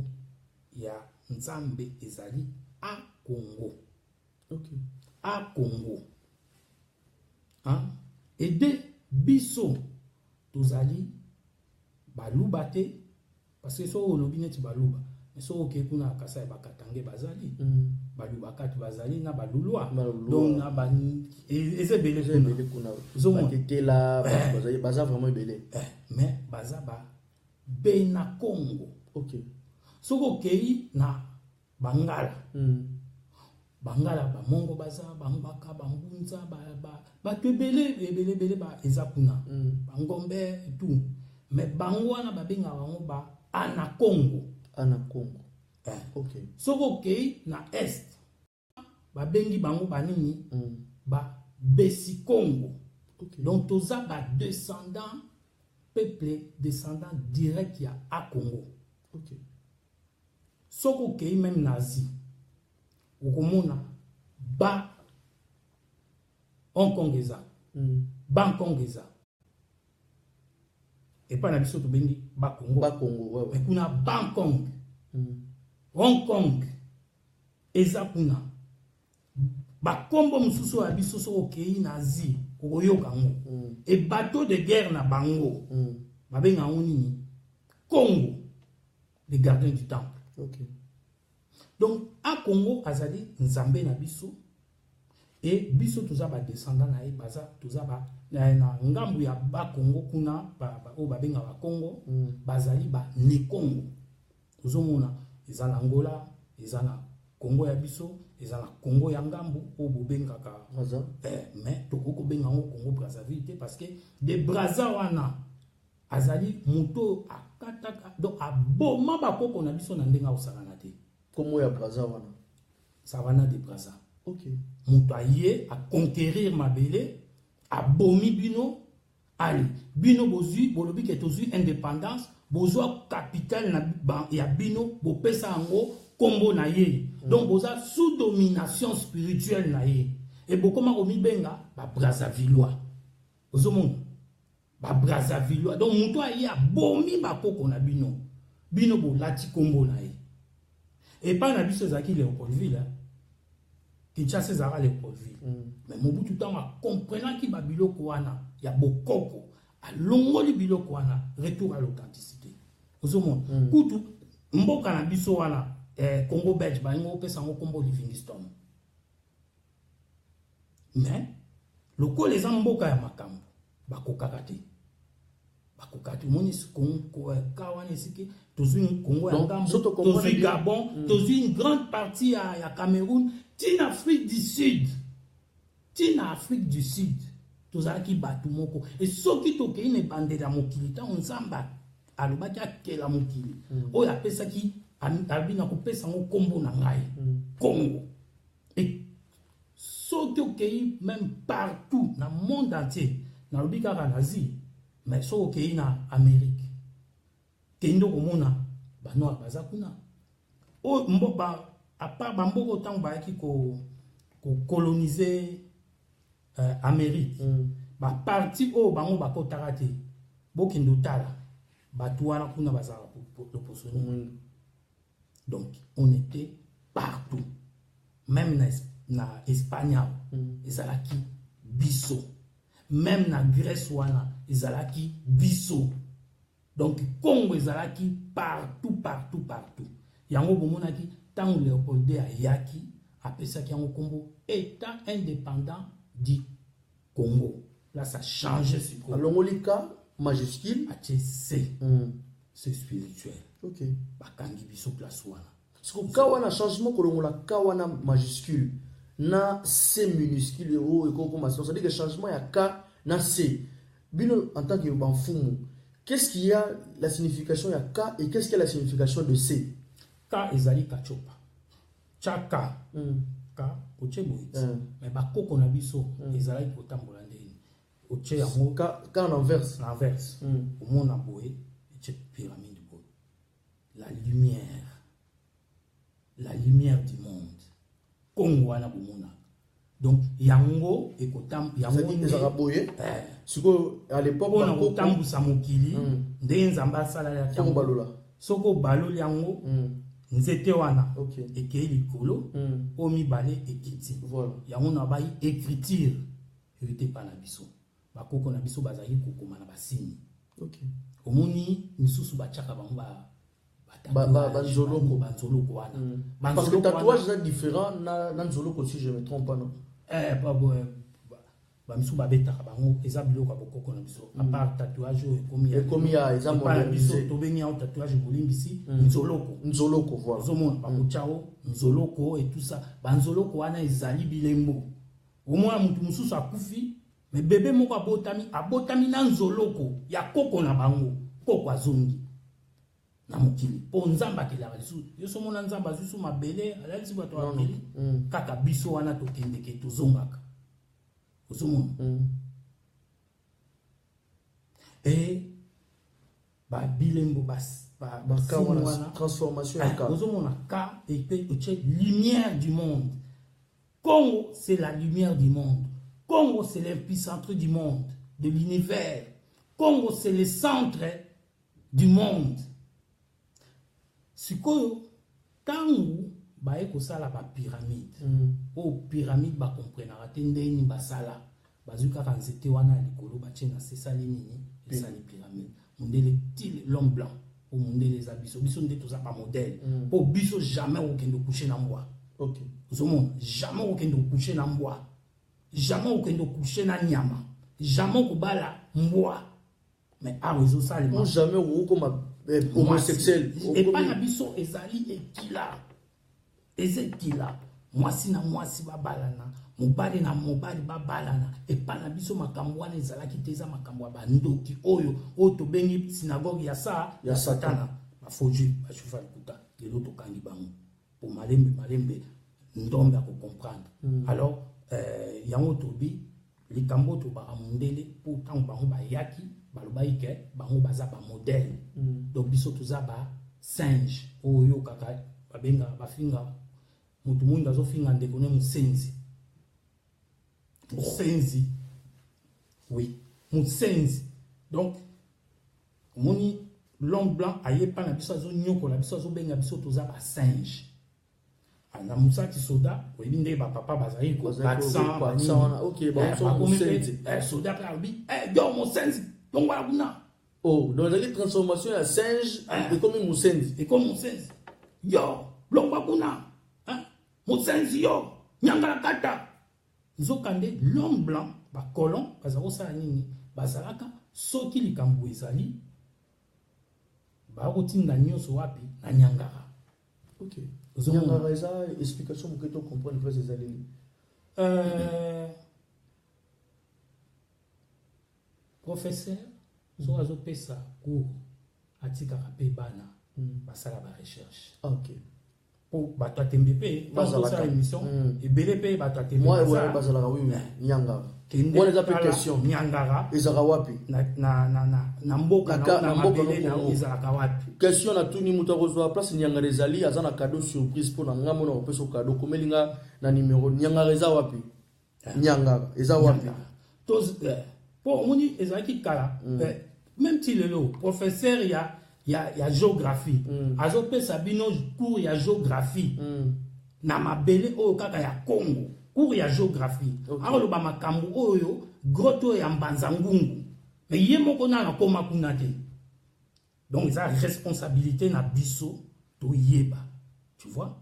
ya Nzambe ezali a Congo. OK. A Congo. Hein? Aider biso tozali baluba te parce que so olobineti baluba mais so okekuna akasa bakatange bazali baluba kati bazali na balulwa donc na ba ezebele kuna baketela bazali baza vraiment ebele mais baza ba bena Congo. OK. So okei na Bangala Bangala ba mongo baza bambaka bangunza ba tebele ba ezakuna bangombe et tout mais bangwana ba benga bango ba ana Congo OK. So okay na est ba bengi bango banini ba besi Congo. OK. Donc toza ba descendant peuple descendant direct ya a Congo. OK. So okay même nazi okomona ba Hong Kong eza Bangkok eza et pas na biso to bengi ba Congo ouais. mais kuna Bangkok Hong Kong eza kuna ba kombo mususu ya biso so okei na Asie okoyoka ngo et bateau de guerre na bango ba benga nini Congo les gardiens du temple. OK. Donc, à Congo, azali Nzambe na biso, et biso toza ba descendant na ye baza toza ba na ngambu ya ba Congo kuna o ba benga ba Congo bazali ba ne Congo ozomona ezala Angola ezala Congo ya biso ezala Congo ya ngambu o bobenga ka mais toko benga ngo Congo Brazzaville parce que de Brazza wana azali moto akataka donc aboma bakoko na biso na ndenga osala te Congo ya Brazza wana savana de Brazza. Ok. Moto aye a conquérir mabele a bomi bino ali bino bozui bolobi ke tozui indépendance bozwa capitale na ya bino bopesa yango kombo na ye donc boza sous domination spirituelle na ye et bokoma omibenga ba Brazzavillois ozomona ba Brazzavillois donc moto aye a bomi bakoko na bino bino bolati kombo na ye et pas na biso zaki Léopoldville Kinshasa ezaka Léopoldville mais Mobutu ntango akomprenaki babiloko wana ya bokoko alongoli biloko wana retour à l'authenticité ozomona kutu mboka na biso wana Congo Belge balingo opesa ngo kombo Livingstone mais lokola eza mboka ya makambo bakokaka te moni kawana esiki tozwi Congo ya ngambo tozwi Gabon tozwi une grande partie ya Cameroun tina Afrique du Sud tozalaki batu moko et soki tokei ne bandela mokili ntango nzamba alobaki akela mokili oyo apesaki abina kopesa ngo kombo na ngai Congo et soki okei même partout na monde entier nalobi kaka na Asie mais soki okei na Amérique kendo komona banoir baza kuna oyo mboka à part bamboka ntango bayaki coloniser Amérique ba parti oyo bango bakotaka te bokende otala bato wana kuna bazala loposoni donc on était partout même na espagnol ezalaki biso même na Grèce wana ezalaki biso donc Congo ezalaki partout yango bomonaki tant Léopold ayaki apesaki yango kombo état indépendant du Congo. Là ça change ce Congo. Alongolika majuscule C. C'est spirituel. OK. Bakangi biso place wana. Parce que kawana changement kolongola kawana majuscule na C minuscule o ekoko ça veut dire que changement ya K na C. Bino en tant que banfumu, qu'est-ce qu'il y a la signification ya K et qu'est-ce qu'il y a la signification de C? K ezali kachopa. Chaka. K ocheboiti. Mais bakoko na biso ezali kotambola ndeni. Oche yango K en inverse. L'inverse. Au monde a boé et pyramide boé. La lumière du monde. Congo wana bomona. Donc yango ekotam yango ezaka boye. Siko à l'époque on a kotambu sa mokili nde nzamba sala ya tango balola. Soko baloli yango nzete wana ekei likolo o mibale ekiti voilà yango na bai écriture yote pa na biso bakoko na biso bazali kokoma na basini omoni misusu bachaka bango banzoloko wana parce que tatouage est différent na nzoloko si je me trompe pas non bamisu babetaka bango eza biloko bokoko na biso à part tatouage ekomi ya eza mona biso tobengi ya tatouage bolimbisi nzoloko voilà zomona bakochao nzoloko et tout ça banzoloko wana ezali bilembo omona mutu mususu akufi mais bébé moko abotami na nzoloko ya koko na bango koko azongi na mokili po nzamba akelaka lisusu yo somona nzamba lisusu mabele alalisi bato bakeli kaka biso wana tokendeke tozongaka et bilembo transformation ya K. K et lumière du monde. Congo, c'est la lumière du monde. Congo, c'est l'épicentre du monde, de l'univers. Congo, c'est le centre du monde. Sikoyo, tango baye kosala ba pyramide pyramide ba comprenara te ndeni basala bazuka kanzete wana likolo bachena sesali nini esali pyramide mondele til l'homme blanc au mondele za biso nde toza ba modèle po biso jamais okende coucher na mbwa jamais okende coucher na mbwa jamais okendo coucher na nyama, jamais okobala mbwa. Mais a réseau ça les ou jamais ou comme homosexuel et pas na biso ezali ekila ezekila mwasi na mwasi babalana mobali na mobali babalana et pas na biso makambo wana ezalaki te eza makambo ya bandoki oyo to bengi synagogue ya satana bafoji bashufa kuta lelo tokangi bango pour malembe ndombe ko comprendre alors yango tobi likambo to ba amundele pour tant bango ba yaki balobaki ke bango baza ba modèle donc biso toza ba singe oyo kaka babenga bafinga mutu mwingi azofinga ndeko ne musenzi oui musenzi donc moni l'homme blanc aye pa na biso azo nyoko la biso azo benga biso toza ba singe na musaki soda oyebi ndenge bapapa bazali ko ok bamusenzi soda pe alobi yo mosenzi donc voilà kuna oh donc la transformation ya singe et comme musenzi yo longwa kuna mosenzi yo nyangala kata nzokande l'homme blanc bacolon bazala kosala nini bazalaka soki likambo ezali bakotinda nyonso wapi na nyangara. Ok. Nyangara eza explication pour que tu comprennes pas ces alliés. Professeur so azopesa cours atikaka pe bana basala ba recherche. Ok. Pour bato atembe pe basala émission ebele pe bato atembe moi ouais basala oui nyangara. Moi les appelle question nyangara ezaka wapi na mboka na mabele na ezaka wapi question na tuni muta kozwa place nyangara ezali azana cadeau surprise pour na ngamo na opesa cadeau komelinga na numéro nyangara eza wapi nyangara eza wapi tos pour moni ezaki kala même ti lelo professeur ya géographie azopesa bino cours ya géographie na mabele oyo kaka ya Congo cours ya géographie akoloba makambo oyo grotte ya mbanza ngungu mais ye moko na koma kuna te donc eza responsabilité na biso to yeba tu vois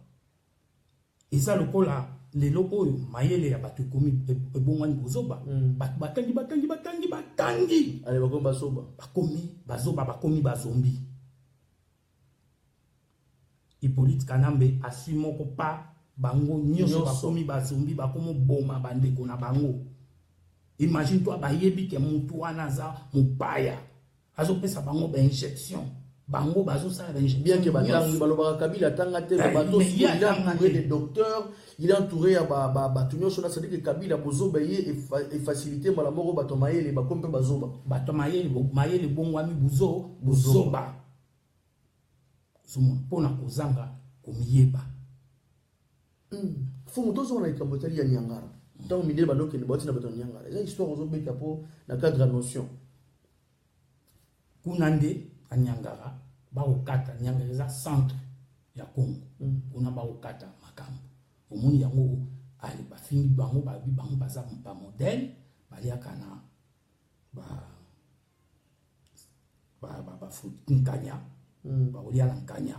eza lokola lelo oyo mayele ya bato komi ebongwani bozoba bato batangi ale bakomi bazoba bakomi bazombi Hippolyte Kanambe asui moko pa bango nyonso bakomi bazombi bakomo boma bandeko na bango. Imagine toi bayebi ke mutu wana za mupaya azopesa bango ba injection bango bazosala ba injection bien que batangi balobaka Kabila tanga te bato il est entouré des docteurs il est entouré ya ba nyonso na c'est que Kabila bozoba ye et faciliter mala moko bato mayele bakompe bazoba bato mayele bongwami buzoba sumo pona kozanga komiyeba fumu tozo na ikambotali ya nyangara tant midele baloke ne boti na bato nyangara eza histoire ozobeka po na cadre notion kunande anyangara baokata nyangara eza centre ya Congo kuna baokata makambo omoni yango ali bafingi bango bango baza ba modèle baliaka na ba nkanya baolia na nkanya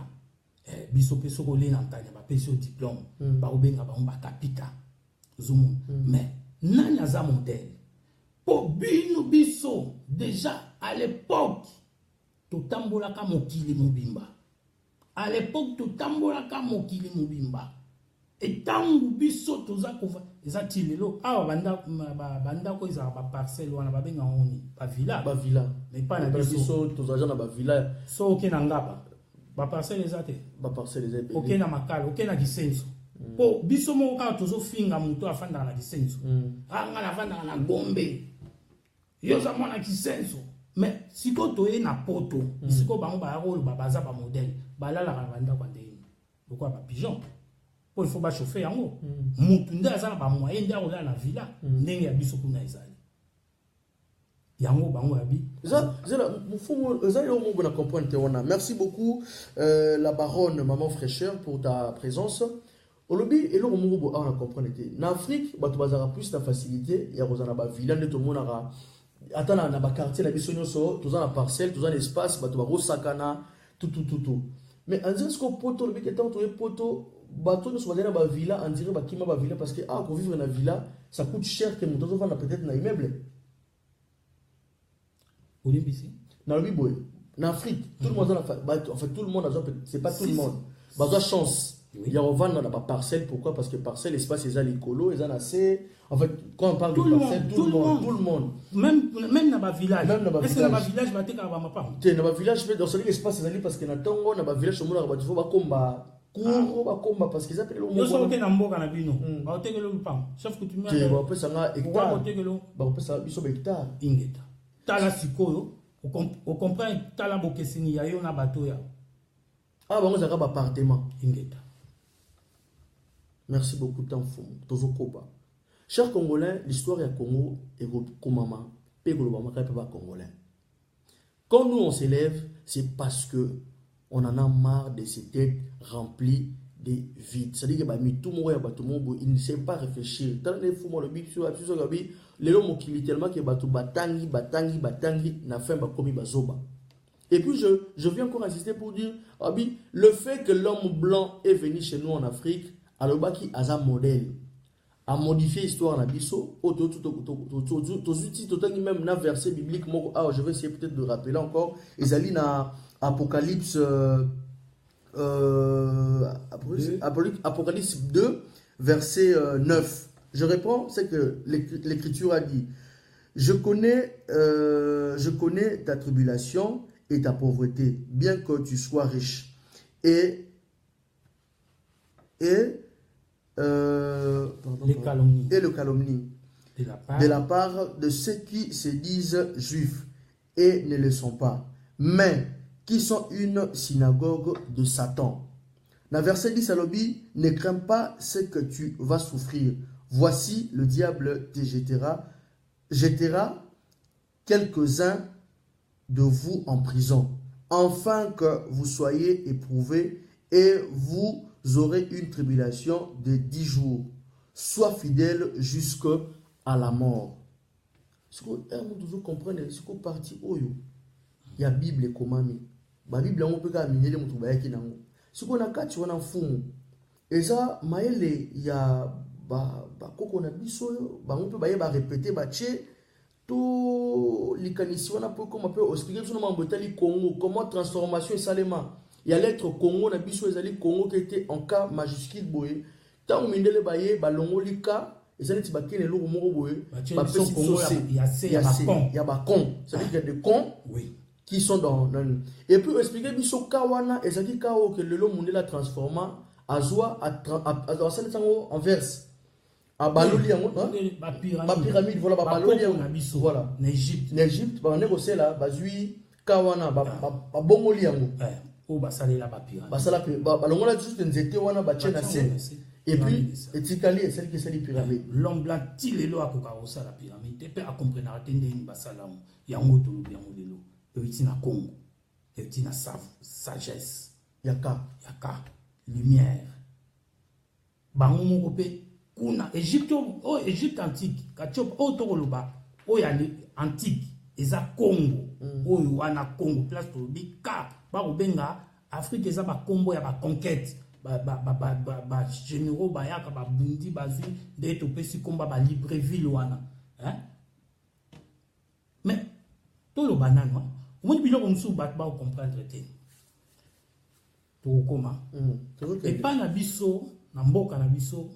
biso pe soko le na nkanya bapesi o diplôme baobenga bango bakapita zumu mais nani aza modèle po bino biso déjà à l'époque totambolaka mokili mobimba à l'époque totambolaka mokili mobimba etangu biso toza kova eza tilelo awa banda ko eza ba parcelle wana babenga ngoni ba villa mais pas na biso toza na ba villa so ok na ngaba ba parcelle eza te ba parcelle eza ok na makala ok na kisenso po biso moko ka tozo finga muto afanda na kisenso anga na afanda na Gombe yo za mwana kisenso mais siko toye na poto siko bango ba rôle baza ba modèle balala ka banda kwa ndeni pourquoi ba pigeon il faut chauffer yango mutu nde azala ba moyen nde akola na villa ndenge ya biso kuna ezali yango bango yabi merci beaucoup la baronne maman fraîcheur pour ta présence olobi eloko moko bo on comprendre na Afrique bato bazara plus la facilité ya kozana ba villa nde to monaka atana na ba quartier la biso nyonso toza na parcelle toza na espace bato ba rosakana tout mais en disant ce que poto le biketant to poto bateau ne soit dans la villa, on dirait qu'il m'a villa parce que pour vivre dans la villa, ça coûte cher que mon temps va peut-être dans l'immeuble. Dans le Biboy, en Afrique, tout le monde en fait tout le monde c'est pas tout le monde. Bah chance. Il y a vendre dans la parcelle, pourquoi? Parce que parcelle espace ils ont l'écolo, ils ont assez. En fait, quand on parle de parcelle, tout le monde. Même dans ma village. Est-ce que dans ma village va être ma part? Dans ma village, dans ce espace ils ont parce que dans ma village, on a il faut pas combat. Cours, parce qu'ils appellent le mot. Ils sont OK dans mboka na bino. Ba oteke le pam. Sauf que tu m'as. Tu vas ça nga hectare. Ba opé ça biso hectare. Ingeta. Tala sikoyo, on comprend tala bokesini ya yo na bato ya. Bango zaka ba appartement. Ingeta. Merci beaucoup Tanfou. Tozo koba. Chers Congolais, l'histoire du Congo est comme maman, Congolais. Quand nous on s'élève, c'est parce que on en a marre de ces têtes remplies de vide. C'est-à-dire que tout le monde il ne sait pas réfléchir. Tant que fou le big sur les hommes qui littéralement qui batangi na fin ba komi bazoba. Et puis je viens encore insister pour dire le fait que l'homme blanc est venu chez nous en Afrique, alors qui a un modèle à modifier l'histoire na biso même na verset biblique je vais essayer peut-être de rappeler encore ezali na Apocalypse Apocalypse 2 verset 9. Je réponds, c'est que l'écriture a dit je connais ta tribulation et ta pauvreté, bien que tu sois riche, et le calomnie de la part de ceux qui se disent juifs et ne le sont pas, mais qui sont une synagogue de Satan. Dans verset 10 à l'objet, ne crains pas ce que tu vas souffrir. Voici le diable te jettera quelques-uns de vous en prison, afin que vous soyez éprouvés et vous aurez une tribulation de 10 jours. Sois fidèle jusqu'à la mort. Ce que vous comprenez, ce que parti oyo, il y a Bible et Komami. La Bible on peut pas minele mutu bayaki nango. Ce qu'on a kati wana fumu. Et ça maele ya ba koko na biso bango pe baye ba répéter ba tché to likanisi wana po comme peu expliquer sur mambo tali Congo comment transformation salema. Il y a l'être Congo na biso ezali Congo qui était en cas majuscule boye. Tant mindele baye ba longolika ezali ti bakene lo moko boye ba pesi Congo il y a ba con. Ça veut dire qu'il y a des cons. Oui. Qui sont dans et puis expliquer biso kawana ezali kao que le monde la transforma azwa à sango en verse à baloli yango ba pyramide voilà ba baloli yango voilà en Égypte ba ndeko sela bazui kawana ba bongoli yango o ba salela ba pyramide ba sala ba longola juste nzete wana ba tchena se et puis etikali celle qui sali pyramide l'homme blanc tilelo akoka osala pyramide pe a comprendre atende ni basalamu yango to yango lelo et na Congo, et na sagesse, yaka, lumière. Bango moko pe kuna Égypte antique, katiop tokoloba, antique, eza Congo, wana Congo, place to bika, ba benga Afrique eza ba kombo ya ba conquête, ba généraux ba yaka ba bundi bazui de to pesi komba ba Libreville wana, hein? Mais tout le banane, on dit qu'on sous bat ba comprendre te. Pour comment? Et pas na biso, na mboka na biso,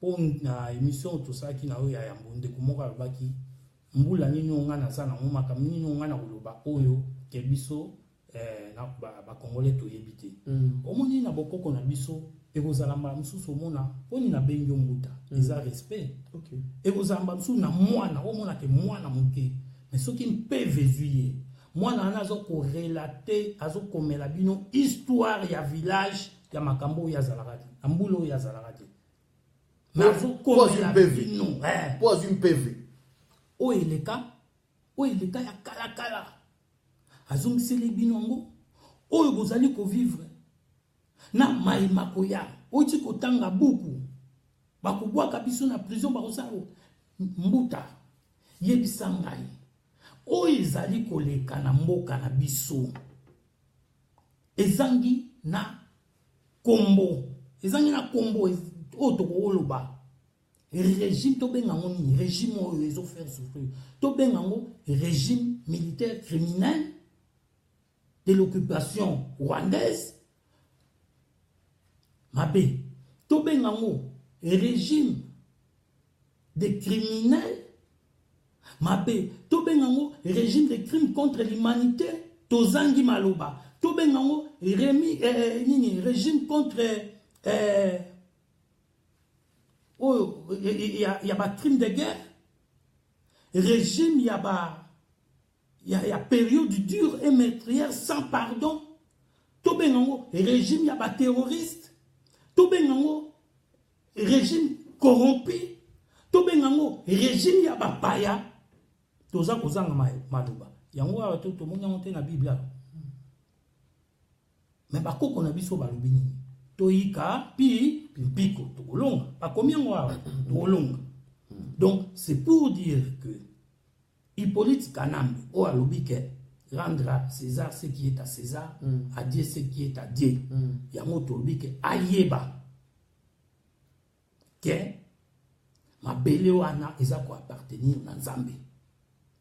pour na émission tout ça qui na oya ya mbonde kumoka baki mbula nini onga na sana ngomaka nini onga na koloba oyo ke biso na ba congolais to yebite. Omoni na bokoko na biso et vous allamba mususu mona oni na bengo mbuta. Ils a respect. OK. Et vous allamba mususu na mwana, omona ke mwana muke. Mais ce qui me peut vésuyer, moi, je vais relater, je vais la histoire ya village, ya makambo ya zalarati, ambulo ya zalarati. Mais je vais pose une PV. O eleka ya kala. Azong selebinongo, o bozali ko vivre. Na mai makoya, o ti ko tanga buku. Bakubwa kabiso na prison bakosalo mbuta. Yebisangai. O ezali koleka na mboka na biso ezangi na kombo ezangi na kombo oto ko oloba régime to bengango ni régime oyo ezo faire souffrir to bengango régime militaire criminel de l'occupation rwandaise mabe to bengango régime des criminels mabe to bengango régime de crimes contre l'humanité tozangi maloba to bengango régime contre il y a pas crime de guerre régime il y a période dure et meurtrière sans pardon to bengango régime il y a pas terroriste to bengango régime corrompu to bengango régime il y a pas paya toza kozanga maloba yango awa to moni yango te na Bible mais bakoko na biso balobi nini toyika pi piko tokolonga bakomi yango awa tokolonga. Donc c'est pour dire que Hippolyte Kanambe o alobi ke rendre à César ce qui est à César, à Dieu ce qui est à Dieu. Yango tolobi ke ayeba ke mabele wana eza ko appartenir na Nzambe.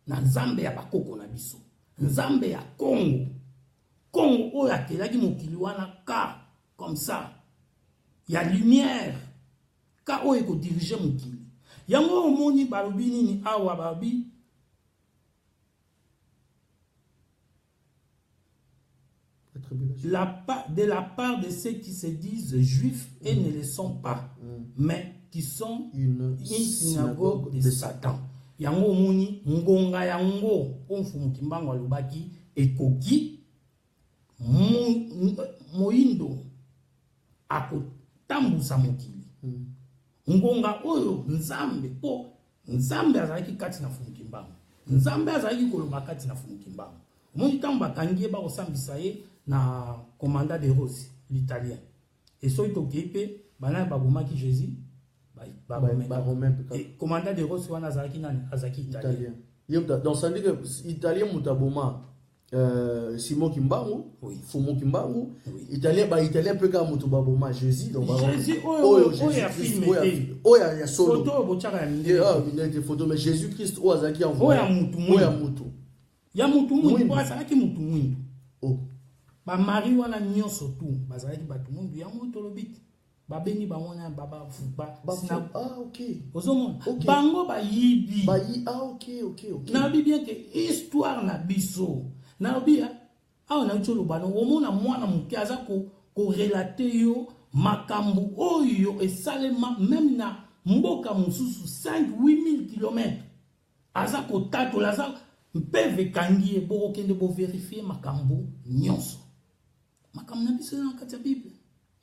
Na Nzambe ya bakoko na biso. Nzambe ya Congo. Congo oyo akelaki mokili wana ka comme ça. Il y a lumière. Ka oyo ko diriger mokili. Yango omoni balobi nini awa babi de la part de ceux qui se disent juifs et ne le sont pas, mais qui sont une synagogue de Satan. Yango omoni ngonga yango onfumu kimbango alobaki ekoki moindo akotambusa mokili. Ngonga oyo Nzambe po Nzambe azalaki kati na fumukimbango. Nzambe azalaki koloba kati na fumukimbango. Omoni tango bakangie ba osambisa ye na commandant de Rossi l'italien. Et so itoki pe bana babomaki Jésus ba romain. Et commandant de Rossi wana azalaki nani azalaki italien. Donc ça dit que italien mutaboma Simon Kimbangu, Fumo Kimbangu, italien peut ka mutu baboma Jésus donc Jésus oya film oya ya solo photo bochaka ya mindele photo mais Jésus Christ ozaki envoyé oya mutu ya mutu mwindu bazalaki mutu mwindu oh ba mari wana nyonso tu bazalaki batu mwindu ya mutu lobiti babeni bamona baba ah ok ozomona bango bayibi ah ok na bien que histoire na biso na bia awa na cholo bano omona mwana muke aza ko relater yo makambu oyo esalema même na mboka mususu 5-8 000 km aza ko tatola aza mpeve kangi eboko kende bo vérifier makambu nyonso makambu na biso na kati ya Bible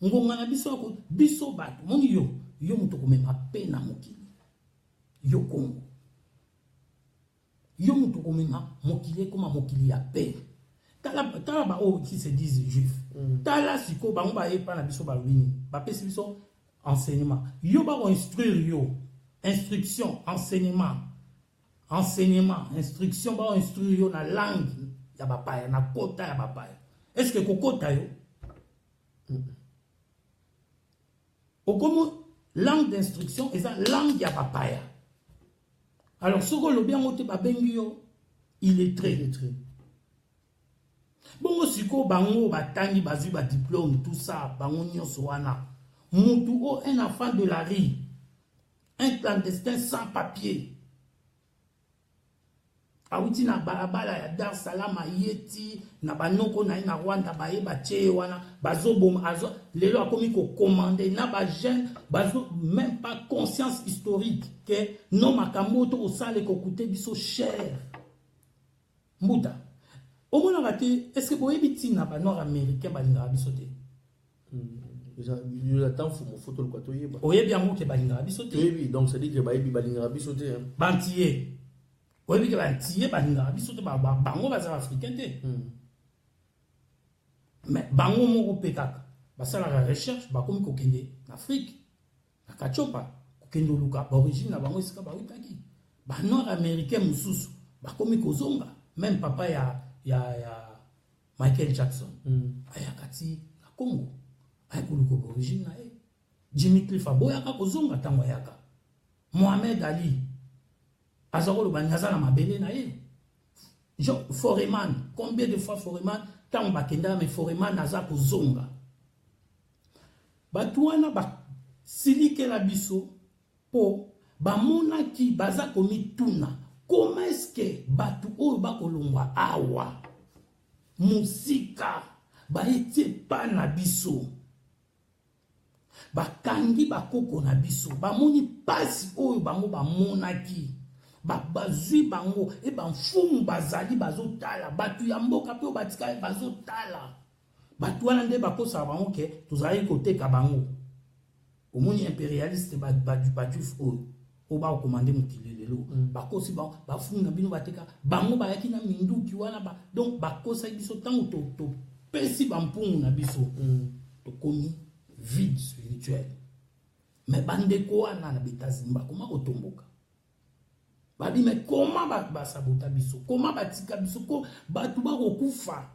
ngonga na biso ko biso bato moni yo muto komema pe na mokili yo Kongo yo muto komema mokili koma mokili ya pe tala ba o qui se disent juifs tala siko bango ba epa na biso balobini ba pesi biso enseignement yo ba ko instruire yo instruction enseignement instruction ba instruire yo na langue ya bapaya na kota ya bapaya est-ce que kokota yo okomo langue d'instruction et ça langue ya bapaya alors ce que le bien moté ba bengi yo il est très bon siko bango batangi bazui ba diplôme tout ça bango nyonso wana mutu o un enfant de la rue un clandestin sans papier awuti na balabala ya Dar es Salaam yeti na banoko na ina Rwanda baye bache wana bazoboma azo lelo akomi ko commander na ba jeune bazo même pas conscience historique que non makambo to osale ko coûter biso cher mbuta omona ngati est-ce que boyebi tina ba nord américain balinga biso te il attend fumo photo le kwato yeba oyebi yango ke balinga biso te oui donc ça dit que bayebi balinga biso te bantier oyebi ke bantier balinga biso te bango baza africain te mais bango moko pe kaka basala la recherche bakomi kokende na Afrique na Kachopa kokende luka origine na bango esika bawitaki ba nord américain mususu bakomi kozonga même papa ya Michael Jackson ayakati na Congo ayakuluka origine na Jimmy Cliff aboyaka kozonga tango yaka. Mohamed Ali azakolo banyaza na mabele na ye. Jean Foreman, combien de fois Foreman tango bakenda mais Foreman aza kozonga. Batu wana ba silike la biso po ba monaki baza komi tuna. Comment est-ce que batu oyo bakolongwa awa musika ba etie pa na biso bakangi bakoko na biso bamoni pasi oyo bango bamonaki bazwi bango e bamfumu bazali bazotala batu ya mboka pe batika bazotala batu wana nde bakosa bango ke tozali koteka bango omoni impérialiste baduf oyo oba okomande mokili lelo bakosi bafunga bino bateka bango bayaki na minduki wana donc bakosa biso tango to pesi bampungu na biso tokomi vide spirituel mais bandeko wana na betazini bakoma kotomboka babi mais comment basabota biso comment batika biso ko batu bakokufa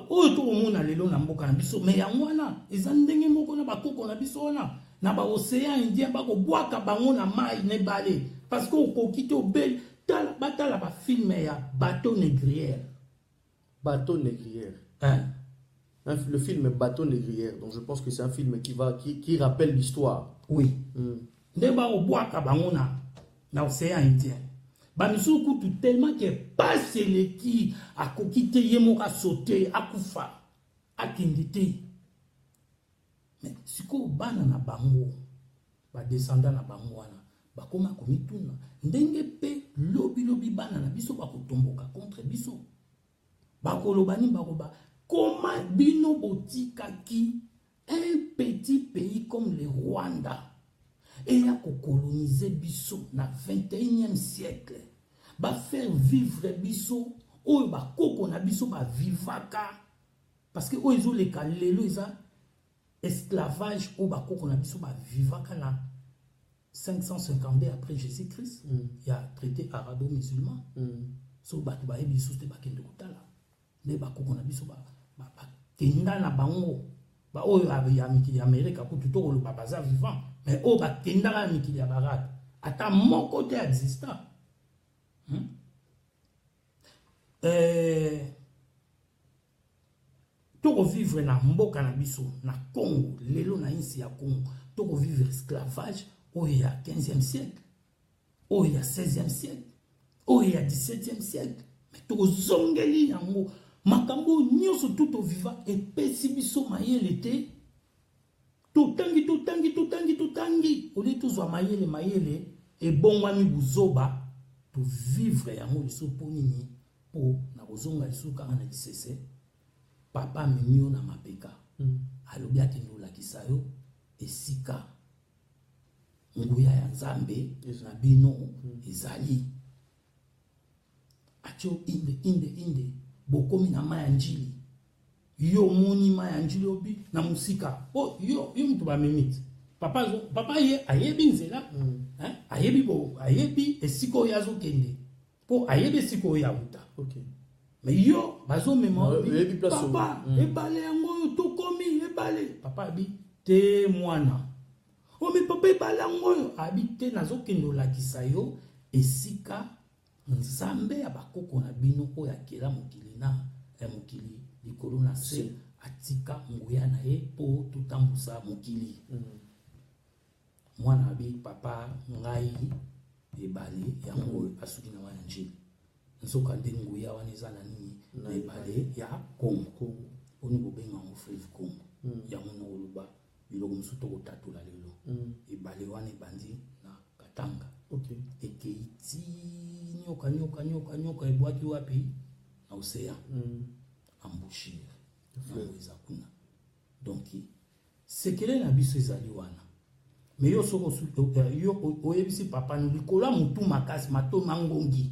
oyo tokomona lelo na mboka na biso mais yango wana eza ndenge moko na bakoko na biso wana na ba océan Indien bako boaka bango na mai ne balé parce que okoki to bel batala ba film ya Bateau Négrière. Bateau Négrière. Le film Bateau Négrière. Donc je pense que c'est un film qui rappelle l'histoire. Oui. Ne ba boaka bango na océan Indien. Ba misuku tout tellement que passe le qui a kokité yemoka sauter akufa akindité. Mais si ko bana na bango ba descendant na bango wana bakoma komituna ndenge pe lobi bana na biso bakotomboka contre biso bakoloba ni bakoba comment bino botika ki un petit pays comme le Rwanda et a coloniser biso na 21e siècle ba faire vivre biso oyo bakoko na biso ba vivaka parce que oyo les kalelo eza esclavage au bakoko na biso ba vivaka na 550 après Jésus-Christ. Il y a traité arabo-musulman. So batu ba ebi sous te bakende kotala. Ne bakoko na biso ba kenda na bango. Ba oyo ya mikili ya Amerika ko tutoko lo baza vivant. Mais o ba kenda na mikili ya barat. Ata mon côté existant. Toko vivre na mboka na biso na Congo lelo na insi ya Congo toko vivre esclavage oyo ya 15e siècle oyo ya 16e siècle oyo ya 17e siècle mais toko zongeli yango makambo nyonso tout viva epesi biso mayele te totangi oli tozwa mayele ebongwami buzoba to vivre yango liso po nini po na kozonga liso kaka na lisese papa memio na mapeka alobi akende olakisa yo esika nguya ya nzambe na bino ezali atio inde bokomi na maya njili yo moni maya njili obi na musika yo mtu bamemiti papa ye ayebi nzela ayebi esika oyo azokende po ayebi esika oyo awuta. Okay. Mais yo, bazo mémoire, papa, ebale yango tokomi ebale. Papa abi te mwana. Oh mais papa ebale yango abi te nazokendo lakisa yo esika nzambe abakoko na bino oyo akela mokili na mokili likolo na se atika nguya na ye po tutambusa mokili. Mwana abi papa ngai ebale yango asuki na wana njili. Nsoka ndengu ya waneza na nini na ebale ya Congo oni bobenga ngo fleuve Congo ya mona oluba biloko musuto kotatula lelo ebale wana ebandi na Katanga. Okay. Ekeiti nyoka ebwaki wapi na océan embouchure na weza kuna donc sekele na biso ezali wana mais yo soko yo oyebisi papa no likola mutu makasi mato mangongi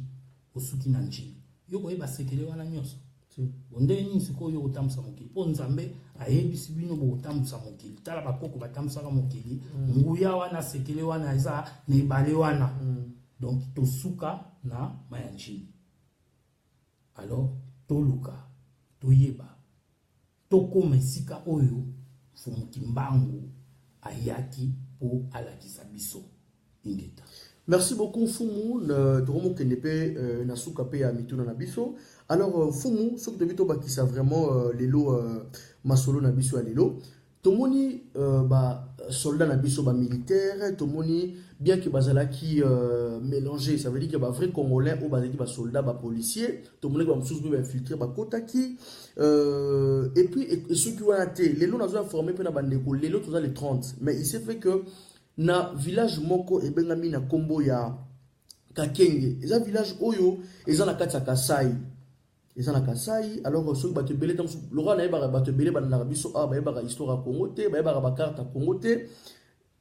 osuki na njili yoko yeba sekele wana nyonso bonde nini siko yo otambusa mokili po nzambe ayebisi bino bo otambusa mokili tala bakoko batambusa mokili nguya wana sekele wana eza na ebale wana donc tosuka na maya njili alors toluka toyeba tokoma esika oyo fumuki mbangu ayaki pour alakisa biso ingeta. Merci beaucoup Fumu, Dromo Kenepe, Nasuka Pe Amituna Nabiso. Alors Fumu, ce que tu as vraiment Lelo Masolo Nabiso à Lelo. Tomoni soldat Nabiso militaire, Tomoni bien que bazala qui mélangé, ça veut dire qu'il y a vrai congolais ou bazaki ba soldat ba policier, Tomoni va msous be infiltrer ba kotaki et puis ceux qui ont été Lelo nous a informé pe na bandeko Lelo tous les 30, mais il s'est fait que na village moko e bengami na kombo ya Kakenge. Eza village oyo eza na kati ya Kasai. Eza na Kasai. Alors soki bato ebele tam le roi na yeba bato ebele ba na biso ba yeba histoire ya Congo te, ba yeba ba carte ya Congo te.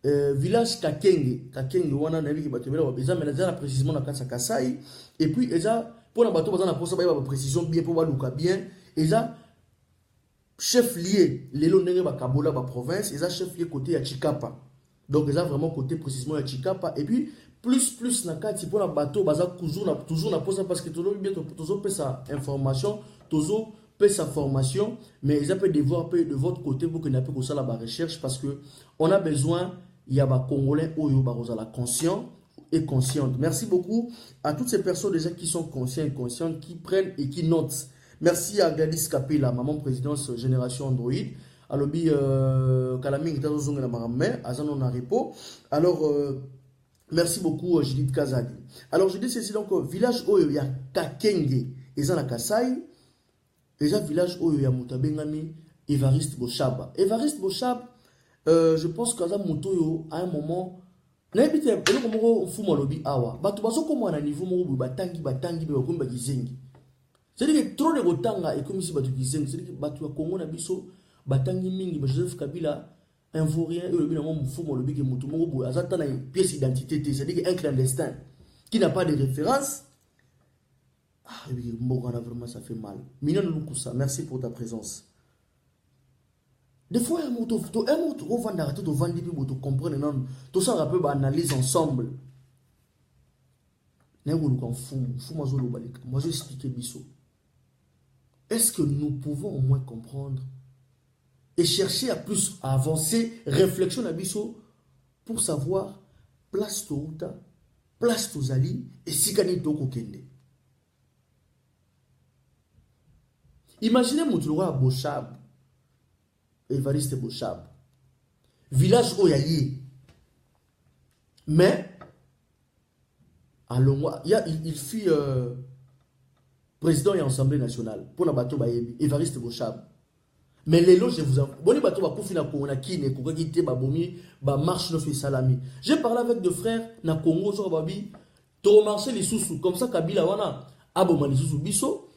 Village Kakenge. Kakenge wana na yeba bato ebele eza na précisément na kati ya Kasai et puis eza pona bato baza na posa ba yeba précision bien pour ba luka bien. Eza chef lié lelo ndenge ba Kabola ba province, eza chef lié côté ya Chikapa. Donc, ils ont vraiment côté précisément à Chikapa. Et puis, plus na kati pour la bateau, toujours na posa parce que toujours bien toujours peut sa information, toujours peut sa formation, mais ils ont peut devoir de votre côté pour que n'a pas ça la recherche parce que on a besoin il y a ba Congolais oyo ba la conscient et consciente. Merci beaucoup à toutes ces personnes déjà qui sont conscients et conscientes qui prennent et qui notent. Merci à Gladys Kapela, maman présidence Génération Android. Alors, merci beaucoup, Judith Kazadi. Alors, je dis ceci donc, village où il y a Kakenge, et ça, la Kasai, et ça, village où il y a Moutabengami, Évariste Boshab. Évariste Boshab, je pense qu'à un moment, n'habitez pas, on fout mon lobby awa. Batubaso comme on a niveau mon batangi, comme bagizengi. C'est-à-dire que trop de rotanga et comme si batu gizengi, c'est-à-dire que batu a Congo na biso. Batangi mingi Joseph Kabila Invorien et le binamo mfumo le big mutu moko azata na pièce d'identité, c'est-à-dire un clandestin qui n'a pas de référence. Ah oui, vraiment ça fait mal. Minon Lukusa, merci pour ta présence. Des fois un mot vendre tout vendre puis vous comprendre non tout ça rappelle analyse ensemble. N'engulu kon fumo zolo balika. Moi je expliquer biso. Est-ce que nous pouvons au moins comprendre et chercher à plus à avancer, réflexion à biso pour savoir place Touta, place Touzali et Sikani Toko Kende. Imaginez Moutouloua à Bochab, Évariste Bochab, village Oyaye. Mais, allons, il fit président et Assemblée nationale pour la bateau Bayebi, Évariste Bochab. Mais les loges, je vous avoue, bon, bateau va confier la Congo, qui n'est qu'au quitté, babomi, ba marche no fait salami. J'ai parlé avec deux frères, na Congo, sur babi, to marcher les sous comme ça, Kabila wana, aboma les sous biso,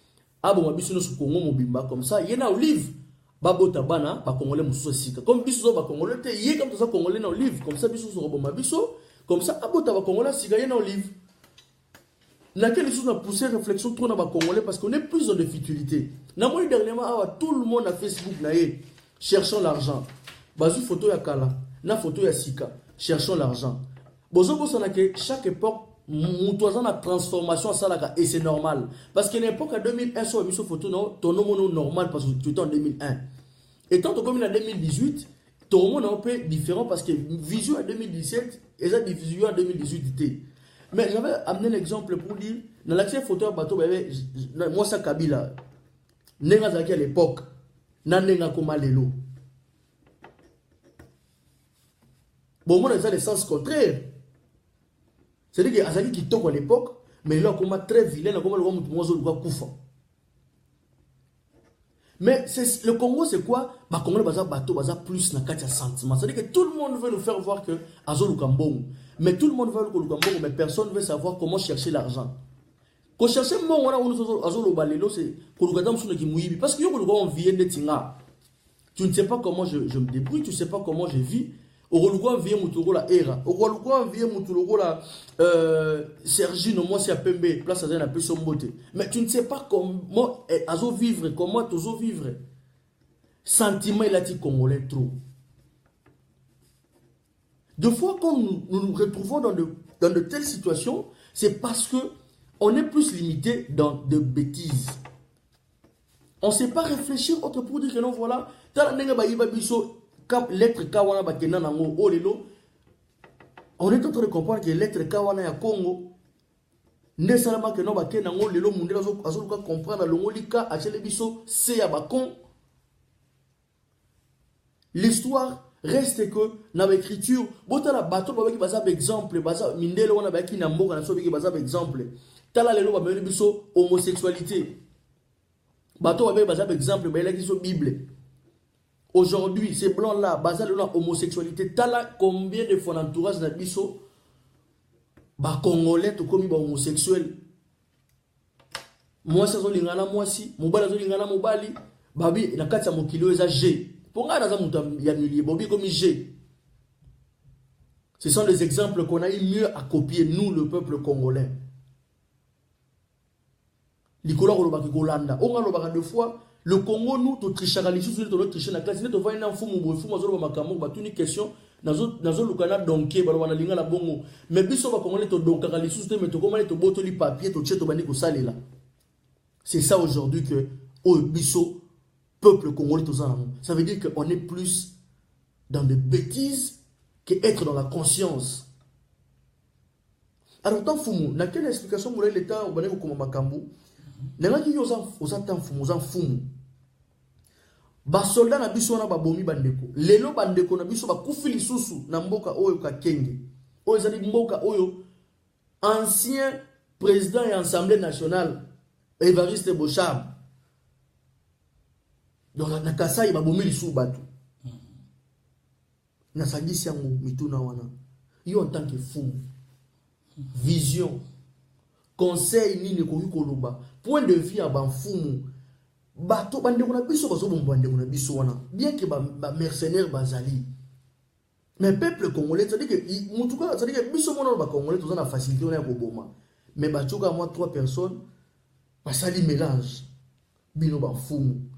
aboma biso no sous Congo, mobimba, comme ça, yena olive, babo tabana, ba Congolais moussou sika. Comme biso, ba Congolais, yé comme ça, Congolais na olive, comme ça, biso sur aboma biso, comme ça, abo taba Congolais, sika, yena olive. Laquelle les choses ont poussé réflexion trop dans les Congolais parce qu'on est plus dans des futilités. Dernièrement, tout le monde a Facebook cherchant l'argent. Bazu photo ya kala, na photo ya sika, cherchant l'argent. Bozo bozo que chaque époque, moutouazan la transformation à ça et c'est normal. Parce qu'à l'époque, en 2001, sur la photo, ton nom est normal parce que tu étais en 2001. Et tant que comme en 2018, ton monde est un peu différent parce que vision en 2017 et ça vision en 2018. Mais j'avais amené l'exemple pour dire, dans l'accès photo à bateau, moi ça Kabila, Nenga Zaki à l'époque, Nanenga Koma Lelo. Bon, moi, dans le sens contraire. C'est-à-dire que Azaki qui tombe à l'époque, mais là, comme très vilain, comme le roi Koufa. Mais le Congo, c'est quoi? Le Congo, c'est plus dans le sentiment. C'est-à-dire que tout le monde veut nous faire voir que Azol Kambon. Mais tout le monde veut le Kambon, mais personne ne veut savoir comment chercher l'argent. Quand chercher mon, on a Azol Balelo, c'est parce que on vient de Tinga. Tu ne sais pas comment je me débrouille, tu ne sais pas comment je vis. Au vient Moutouro la Era. Au vient Moutouro la Sergi, non, moi c'est à Pembe, place à un peu son beauté. Mais tu ne sais pas comment Azo vivre, comment Tozo vivre. Sentiment, il a dit Congolais trop. Deux fois, quand nous retrouvons dans de telles situations, c'est parce que on est plus limité dans de bêtises. On ne sait pas réfléchir autre pour dire que non, voilà, lettre Kawana bakena nango olelo. On est en train de comprendre que lettre Kawana ya Congo ne salama que no bakena nango lelo mundela azoka comprendre longo lika achele biso c'est ya bakon. L'histoire reste que dans l'écriture, botala bato ba ki baza exemple, baza mindele wana ba ki na mboka na so ba ki baza exemple. Tala lelo ba meli biso homosexualité. Bato ba baza exemple ba la ki so Bible. Aujourd'hui, ces blancs là, basé sur la homosexualité, tala combien de fois l'entourage na biso ba congolais to komi ba homosexuel. Moi ça zo lingana moi si, mobali zo lingana mobali, babi na kati ya mokilo eza G. Pour nga naza muta ya milieu bobi comme G. Ce sont des exemples qu'on a eu mieux à copier nous le peuple congolais. Likola ko lobaki kolanda, on nga lobaka deux fois. Le Congo, nous, tu triches à l'issue, tu triches à la classe, tu vas y avoir un une question, nazo le Canada donc balwana linga la bongo. Mais biso ba Congolais to donc à l'issue, tu mets to comment to boto li papier, to cheto bani ko sale là. C'est ça aujourd'hui que au biso peuple congolais tous en. Ça veut dire qu'on est plus dans des bêtises qu'être dans la conscience. Alors tant fumu, na quelle explication moulay l'état au bani ko koma makambu? Nenga ki yo za tan fumu za fumu. Ba soldat na biso na ba bomi bandeko. Lelo bandeko na biso ba kufi lisusu na mboka oyo ka kenge. Oyo zali mboka oyo ancien président et assemblée nationale Évariste Bochab. Donc na Kasai ba bomi lisusu batu. Na sagisi yango mituna wana. Yo en tant que fumu. Vision. Conseil nini ko koloba. Point de vue à banfumu. Bato bandeko na biso bazo bomba bandeko na biso wana. Bien que ba mercenaires bazali. Mais peuple congolais, ça dit que en tout cas, ça dit que biso mona ba congolais tous na facilité on a ko boma. Mais bachoka moi 3 personnes basali mélange. Bino banfumu.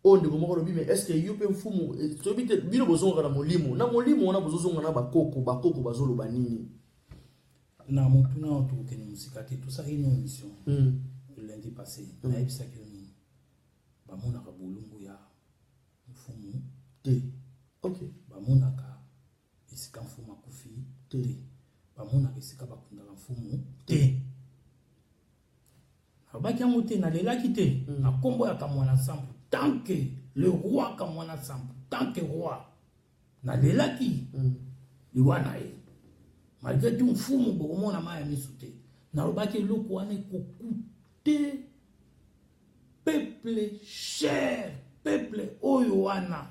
On de comment lobi mais est-ce que yo pe mfumu to bite bino bozonga na molimo. Na molimo wana bozonga na bakoko bazolo banini. Na motuna otoke ni musika te tout ça une émission lundi passé na ebisa ki ni ba mona ka bolungu ya mfumu te OK ba mona ka esika mfumu akufi te ba mona ka esika ba kunda mfumu te abaki amote na lelaki te na kombo ya kamwana sample tant que le roi kamwana sample tant que roi na lelaki liwana e malgré tout mfumu bokomona maya misu te nalobaki eloko wana ekokute peuple cher peuple oyo wana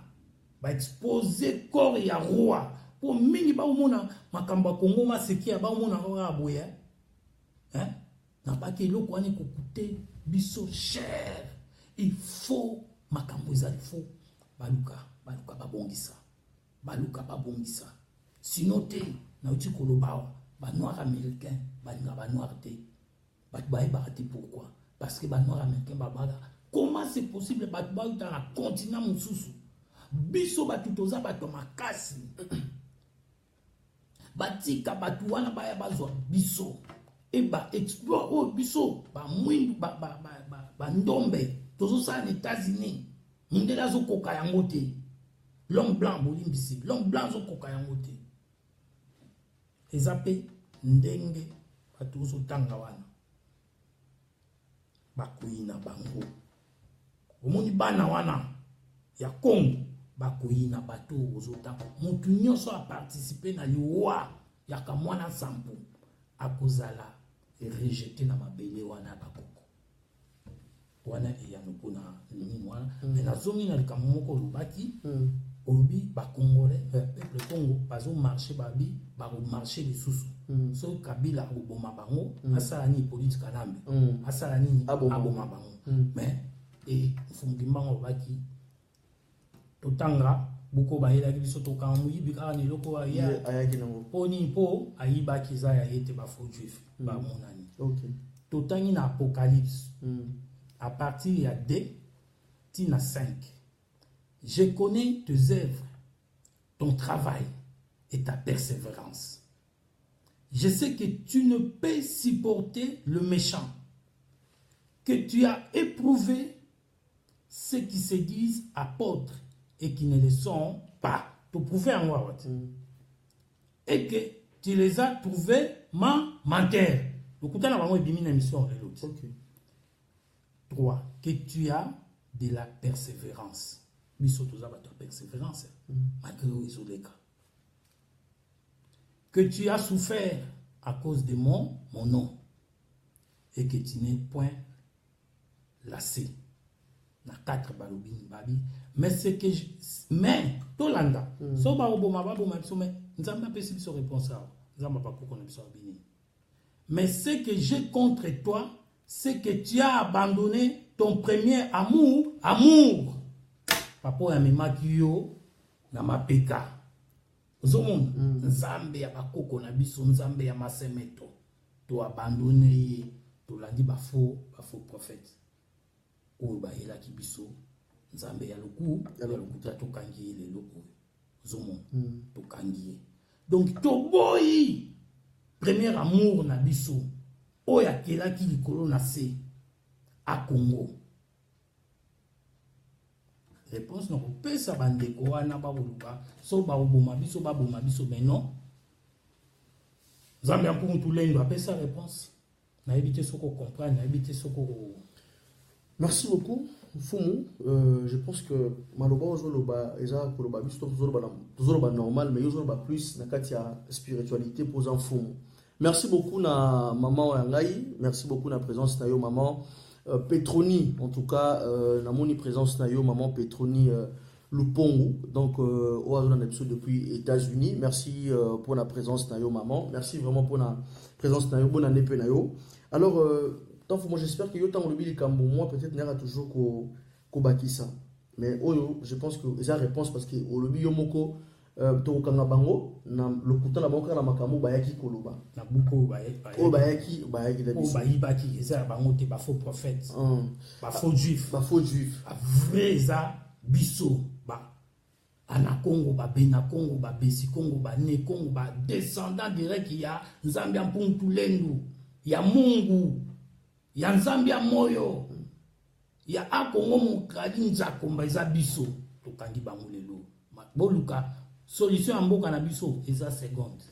baexpose corps ya roi po mingi baomona makambo ya kongo maseki ya baomona kaka boya nabaki eloko wana ekokute biso cher il faut makambo ezali fo baluka babongisa sinon te na uti koloba ba noir américain ba noir te ba te pourquoi parce que ba noir américain ba comment c'est possible ba dans la continent mususu biso ba tutoza ba to makasi batika batu wana ba ya bazwa biso et ba explore oh biso ba mwindu ba ndombe tozo sa na États-Unis ndela zo koka yango te l'homme blanc bolimbisi l'homme blanc zo koka yango te ezape ndenge batuzo tanga wana bakoyina bango omoni bana wana ya Congo bakoyina bato ozotanga mutu nyonso a participer na liwa ya kamwana sampu akozala rejeté na mabele wana bakoko wana eyano pona nini wana mais nazongi na likambo moko lobaki obi ba congolais peuple Congo bazo marcher babi ba marcher les sous so Kabila oboma bango asala ni politique alambe asala ni aboma bango mais et fungimbango baki totanga buko bayela biso to kamu yibika ni loko ya ayaki nango poni po ayibaki za ya yete ba faux juif ba monani OK totangi na Apocalypse à partir ya 2 tina 5. Je connais tes œuvres, ton travail et ta persévérance. Je sais que tu ne peux supporter le méchant, que tu as éprouvé ceux qui se disent apôtres et qui ne le sont pas. Tu prouver en quoi? Et que tu les as trouvés menteurs. Le coup d'en avoir une émission. 3. Que tu as de la persévérance. Biso tous avoir de la persévérance. Malgré les cas. Que tu as souffert à cause de mon nom. Et que tu n'es point lassé. Na 4 balobini babi. Mais c'est que mais Tolanda. So ba oboma ba boma biso mais nzamba pesi biso réponse à. Nzamba pas ko na biso bini. Mais ce que j'ai contre toi, c'est que tu as abandonné ton premier amour. Papa ya memaki yo na mapeka. Ozomona nzambe ya bakoko na biso nzambe ya masemeto. To abandonné to landi ba faux prophète. Oyo ba hela ki biso nzambe ya loku to kangi le loko. Ozomona to kangi. Donc to boyi premier amour na biso oyo akelaki likolo na se a Congo. Réponse na kopesa bandeko wana baboluka so baboma biso mais non. Nzambe ampungu tulendo apesa réponse na éviter soko comprendre na éviter soko. Merci beaucoup Fumu. Je pense que maloba ozoloba eza koloba biso tozoloba normal mais ozoloba plus na kati ya spiritualité posant Fumu. Merci beaucoup na maman Wangai, merci beaucoup na présence na yo maman Petroni, en tout cas na moni présence na yo maman Petroni Lupongu, donc au hasard d'un épisode depuis États-Unis. Merci pour la présence na yo maman, merci vraiment pour la présence na yo, bonne année pe na yo. Alors moi j'espère que yo tant le bili kambo moi peut-être n'ira toujours ko bakisa. Mais oyo je pense que eza réponse parce que au lobi yo moko to kanga bango na lokuta na bango na makambo bayaki koloba na buko bayaki da biso bayibaki eza bango te ba faux prophète ba faux juif vrai eza biso ba ana Congo ba bena Congo ba besi Congo ba ne Congo ba descendant direct ya nzambe ampuntu lendu ya Mungu ya nzambe ya moyo ya akongo mukali nzakomba eza biso to kangi bango lelo boluka solution en mboka na biso eza seconde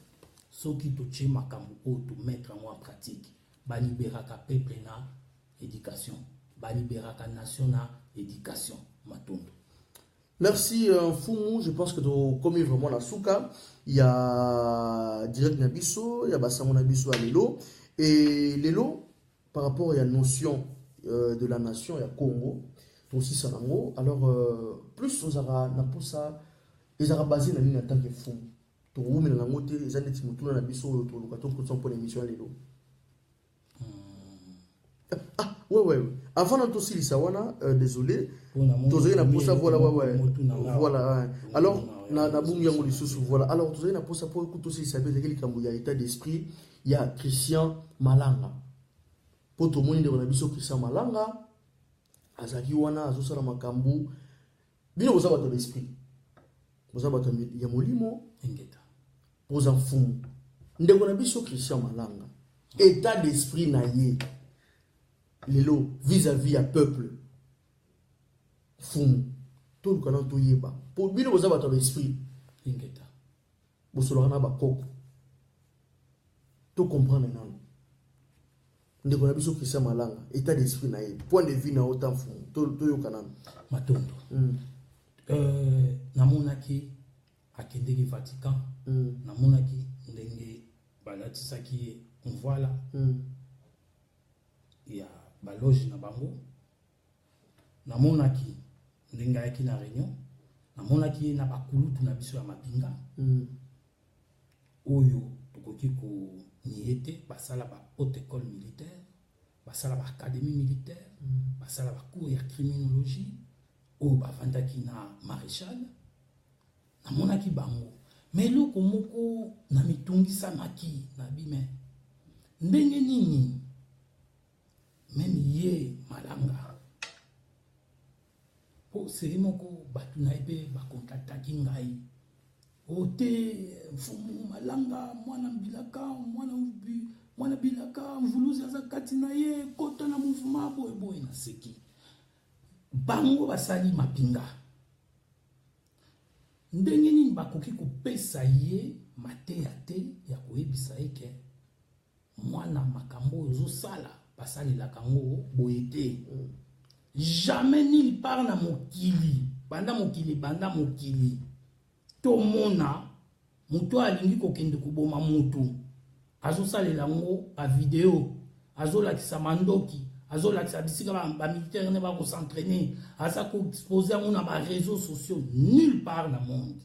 soki to tche makambo o to mettre en pratique ba liberaka peuple na éducation ba liberaka nation na éducation matondo. Merci Fumu, je pense que comme vraiment la souka il y a direct na biso il y a basango na biso à lelo et lelo par rapport à la notion de la nation ya Congo aussi sanango alors plus on aura na posa ils ont basé dans une attaque fou. To wumi na ngote ezane timutuna na biso to lukato ko pour l'émission lelo. Ouais. Avant de tout ça wana désolé. Tozali na posa voilà. Alors na bungi yango lisusu voilà. Alors tozali na posa pour écouter aussi ça veut dire qu'il y a état d'esprit, il y a Christian Malanga. Pour tout le monde na biso Christian Malanga azaki wana azosala makambu. Bino kozaba to l'esprit. Vous avez ya molimo engeta aux enfants ndeko na biso Christian Malanga état d'esprit na ye lelo vis-à-vis à peuple fumu tout le canal to yeba pour bino vous avez l'esprit engeta bosolo na ba koko to comprendre non ndeko na biso Christian Malanga état d'esprit na ye point de vue na autant fumu to yo kanana matondo namonaki akendeki Vatican namonaki ndenge balatisaki voilà ya baloge na bango namonaki ndenge ayaki na réunion namonaki na bakulutu na biso ya mapinga oyo tokoki koniete basala ba haute école militaire basala ba académie militaire basala ba cours ya criminologie o bavandaki na maréchal namonaki bango mais eloko moko na mitungisamaki na bime ndenge nini même ye Malanga po seri moko bato na ebe bakontaktaki ngai ote mfumu Malanga mwana bilaka mvuluzi aza kati na ye kota na mouvement boye na seki bango basali mapinga ndenge nini bakoki kopesa ye mateya te ya koyebisa ye ke mwana makambo ozosala basalelaka yango boye te. Jamais nulle part na mokili banda mokili tomona moto alingi kokende koboma motu azosalela yango ba video azolakisa mandoki azolakisa bisika bamilitaire ne bakosentraîner aza koexpose yango na baréseaux sociaux nulle part na monde.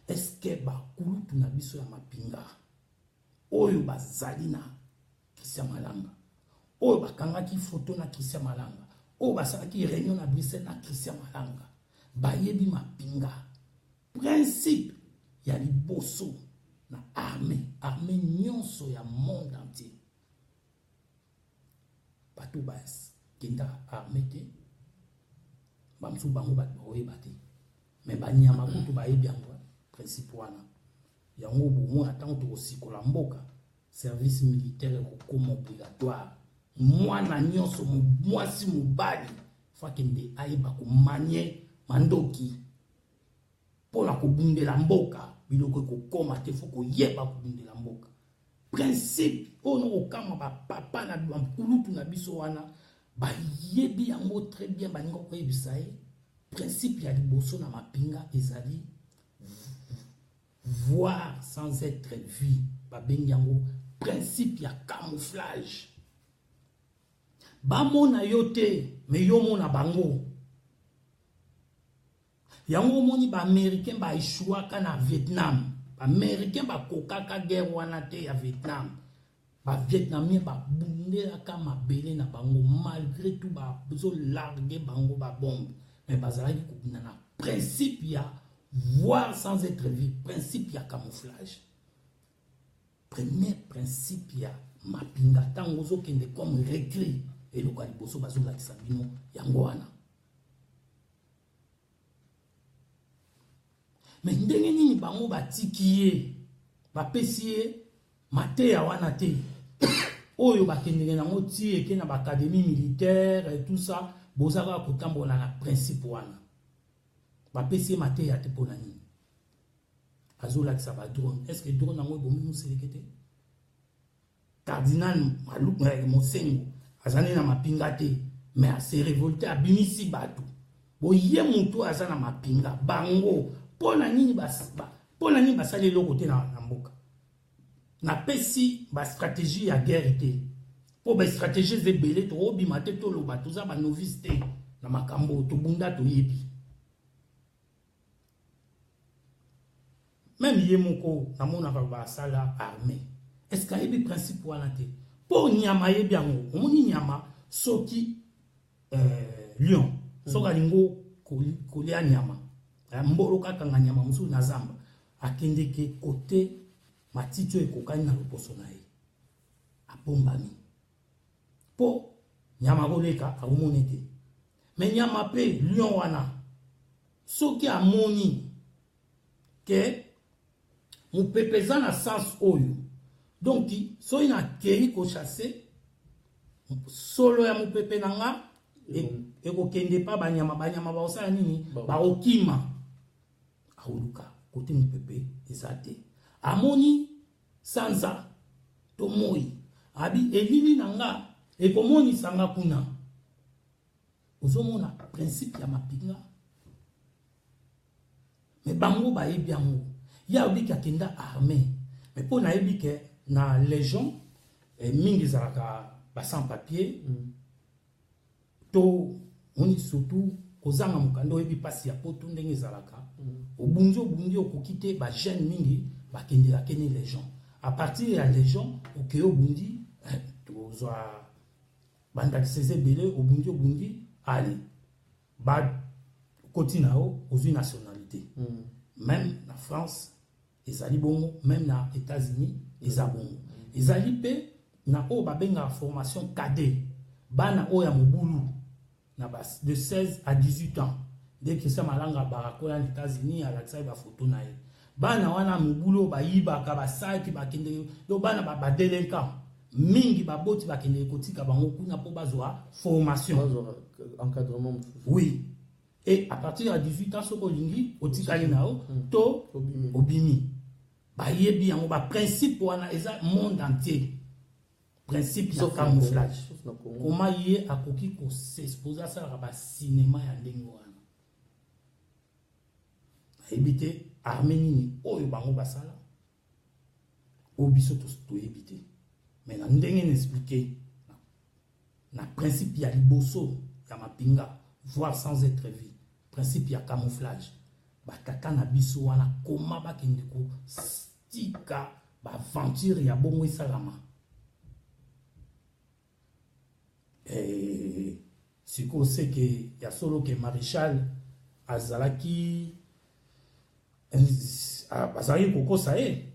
Est-ce que bakulutu na biso ya mapinga oyo bazali na Christian Malanga, oyo bakangaki photo na Christian Malanga, oyo basalaki réunion na Bruxelles na Christian Malanga, bayebi mapinga principe ya liboso na armée nyonso ya monde entier. Bato bas kenda armée te bamsu bango bato oyeba te, mais banyama kutu bayebi yango principe wana yango bomo atango tokosikola mboka service militaire comme obligatoire. Mwana nyonso mwasi mobali fakende ayeba komanye mandoki pona kobundela mboka biloko kokoma te, foko yeba kobundela mboka. Principe ono okama ba papa na bamkulutu na biso wana bayebi yango très bien, baninga koyebisa ye principe ya liboso na mapinga ezali voir sans être vu, babengi yango principe ya camouflage. Bamona yo te mais yo mona bango. Yango moni ba américain ba échouaka na Vietnam, ba américain ba kokaka guerre wana te ya Vietnam, ba vietnamien ba bundelaka mabele na bango malgré tout ba bezo larguer bango ba bombe, mais bazalaki kobina na principe ya voir sans être vu, principe ya camouflage. Premier principe ya mapinga tango zokende comme récré et le kaliboso bazolakisa bino yango wana. Mais ndenge nini bango batiki ye bapesi ye mateya wana te oyo bakendenge nango ti eke na bakadémie militaire et tout ça bozaka kotambola na principe wana bapesi ye mateya te mpona nini azolakisa ba drone. Est-ce que drone nango ebomi moseleke te? Cardinal Mosengo azane na mapinga te mais ase révolté abimisi bato boye mutu azana mapinga bango pona nini basali eloko te na mboka na pesi ba stratégie ya guerre te po ba stratégie zebele to obima te to loba toza ba novice te na makambo to bunda to yebi. Même yemoko na mona ba sala armée. Est-ce qu'il y a des principes wana te? Pour nyama yebi yango, omoni nyama soki lion, soka lingo kolia nyama. Mboro kaka nyama musu na zamba. Akendeke kote matito ekokani na loposo na ye. Abombami. Po nyama koleka aumoni te. Mais nyama pe lion wana soki amoni ke mupepeza na sens oyo. Donc, so ina kei ko chasser solo ya mupepe nanga e ko kende pa banyama ba osala nini ba okima auluka kote mupepe ezate amoni sanza to moi abi elili nanga e komoni sanga kuna ozomona principe ya mapinga mais bango ba yebi yango ya obika kenda armée mais po na yebi ke na légion mingi zalaka ba sans papier to oni surtout kozanga mukando ebi pasi ya poto ndenge zalaka obungi okokite ba jeune mingi bakende la kene légion à partir ya légion oke obundi tozwa banda kiseze belé obungi ali ba kotinao ozui nationalité même na France ezali bongo, même na États-Unis ezali bongo ezali pe na o babenga formation cadet bana o ya mobulu na bas de 16 à 18 ans dès que ça malanga barakoya aux États-Unis à la tsai ba photo na ye bana wana mobulu bayiba ka basaki bakende do bana ba délinquant mingi baboti bakende kotika bango kuna po bazwa formation encadrement. Oui, Et à partir de 18 ans, soko lingi, otikali nao, to obimi. Ba yebi yango ba principe wana eza monde entier. Principe ya camouflage. Comment yé akoki ko s'exposer ça ba cinéma ya ndenge wana. Ebité Arménie oyo bango basala. Obiso to ebité. Mais na ndenge n'expliquer na principe ya liboso ya mapinga voir sans être vu. Principe ya camouflage. Batata na biso wana koma bakende ko stika ba aventure ya bongo esalama. Si qu'on sait que y a solo que Maréchal Azalaki azali kokosaye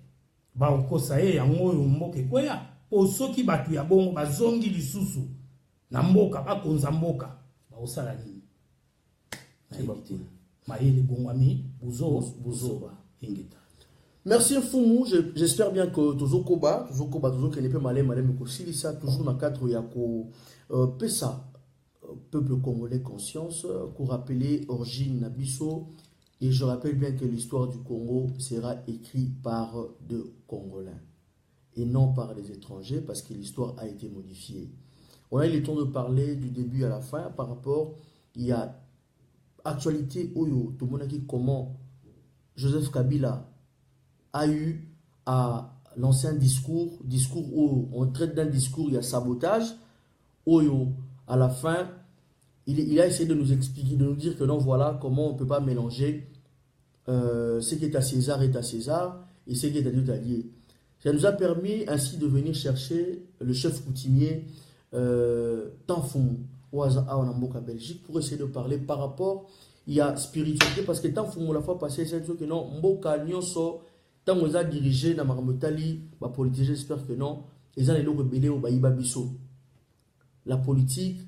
ba kokosaye yango mboke kwea po soki batu ya bongo bazongi lisusu na mboka bakonza mboka ba osala nini merci Fumu, j'espère bien que toujours Koba qui n'est pas malé mais aussi ça toujours dans cadre ya ko pesa peuple congolais conscience pour rappeler origine Nabiso et je rappelle bien que l'histoire du Congo sera écrite par deux Congolais et non par des étrangers parce que l'histoire a été modifiée. On a eu le temps de parler du début à la fin par rapport il y a actualité oyo tout le monde dit comment Joseph Kabila a eu à lancer un discours où on traite d'un discours il y a sabotage oyo à la fin il a essayé de nous expliquer de nous dire que non voilà comment on peut pas mélanger ce qui est à César et ce qui est à Dieu d'allier. Ça nous a permis ainsi de venir chercher le chef coutumier Tanfum en Belgique pour essayer de parler par rapport il y a spiritualité parce que tant que la fois passée c'est sûr que non mboka nyonso tant on a dirigé na maramotali ba politique j'espère que non ils ont les lots rebelles au baïba biso la politique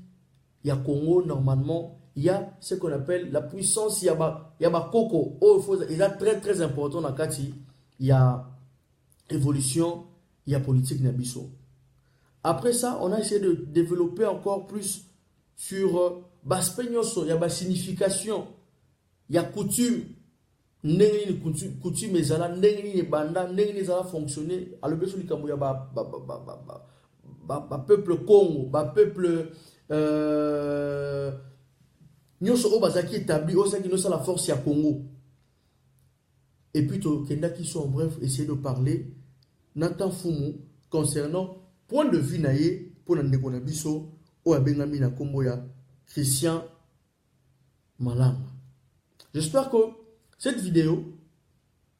il y a Congo normalement il y a ce qu'on appelle la puissance il y a ba koko oh il est très très important dans kati il y a évolution il y a politique na biso. Après ça on a essayé de développer encore plus sur Baspegnoso, il y a la signification, il y a coutume, coutume ezala, ndenge banda, ndenge ezala fonctionner. Alors beso likambo ya ba peuple Congo, ba peuple nyoso o bazaki établi, o saki nosa la force ya Congo. Et puis to kenda qui sont bref essayer de parler Nathan Fumu concernant point de vue naie pour ndeko na biso o abengami na kombo ya Christian Malanga. J'espère que cette vidéo,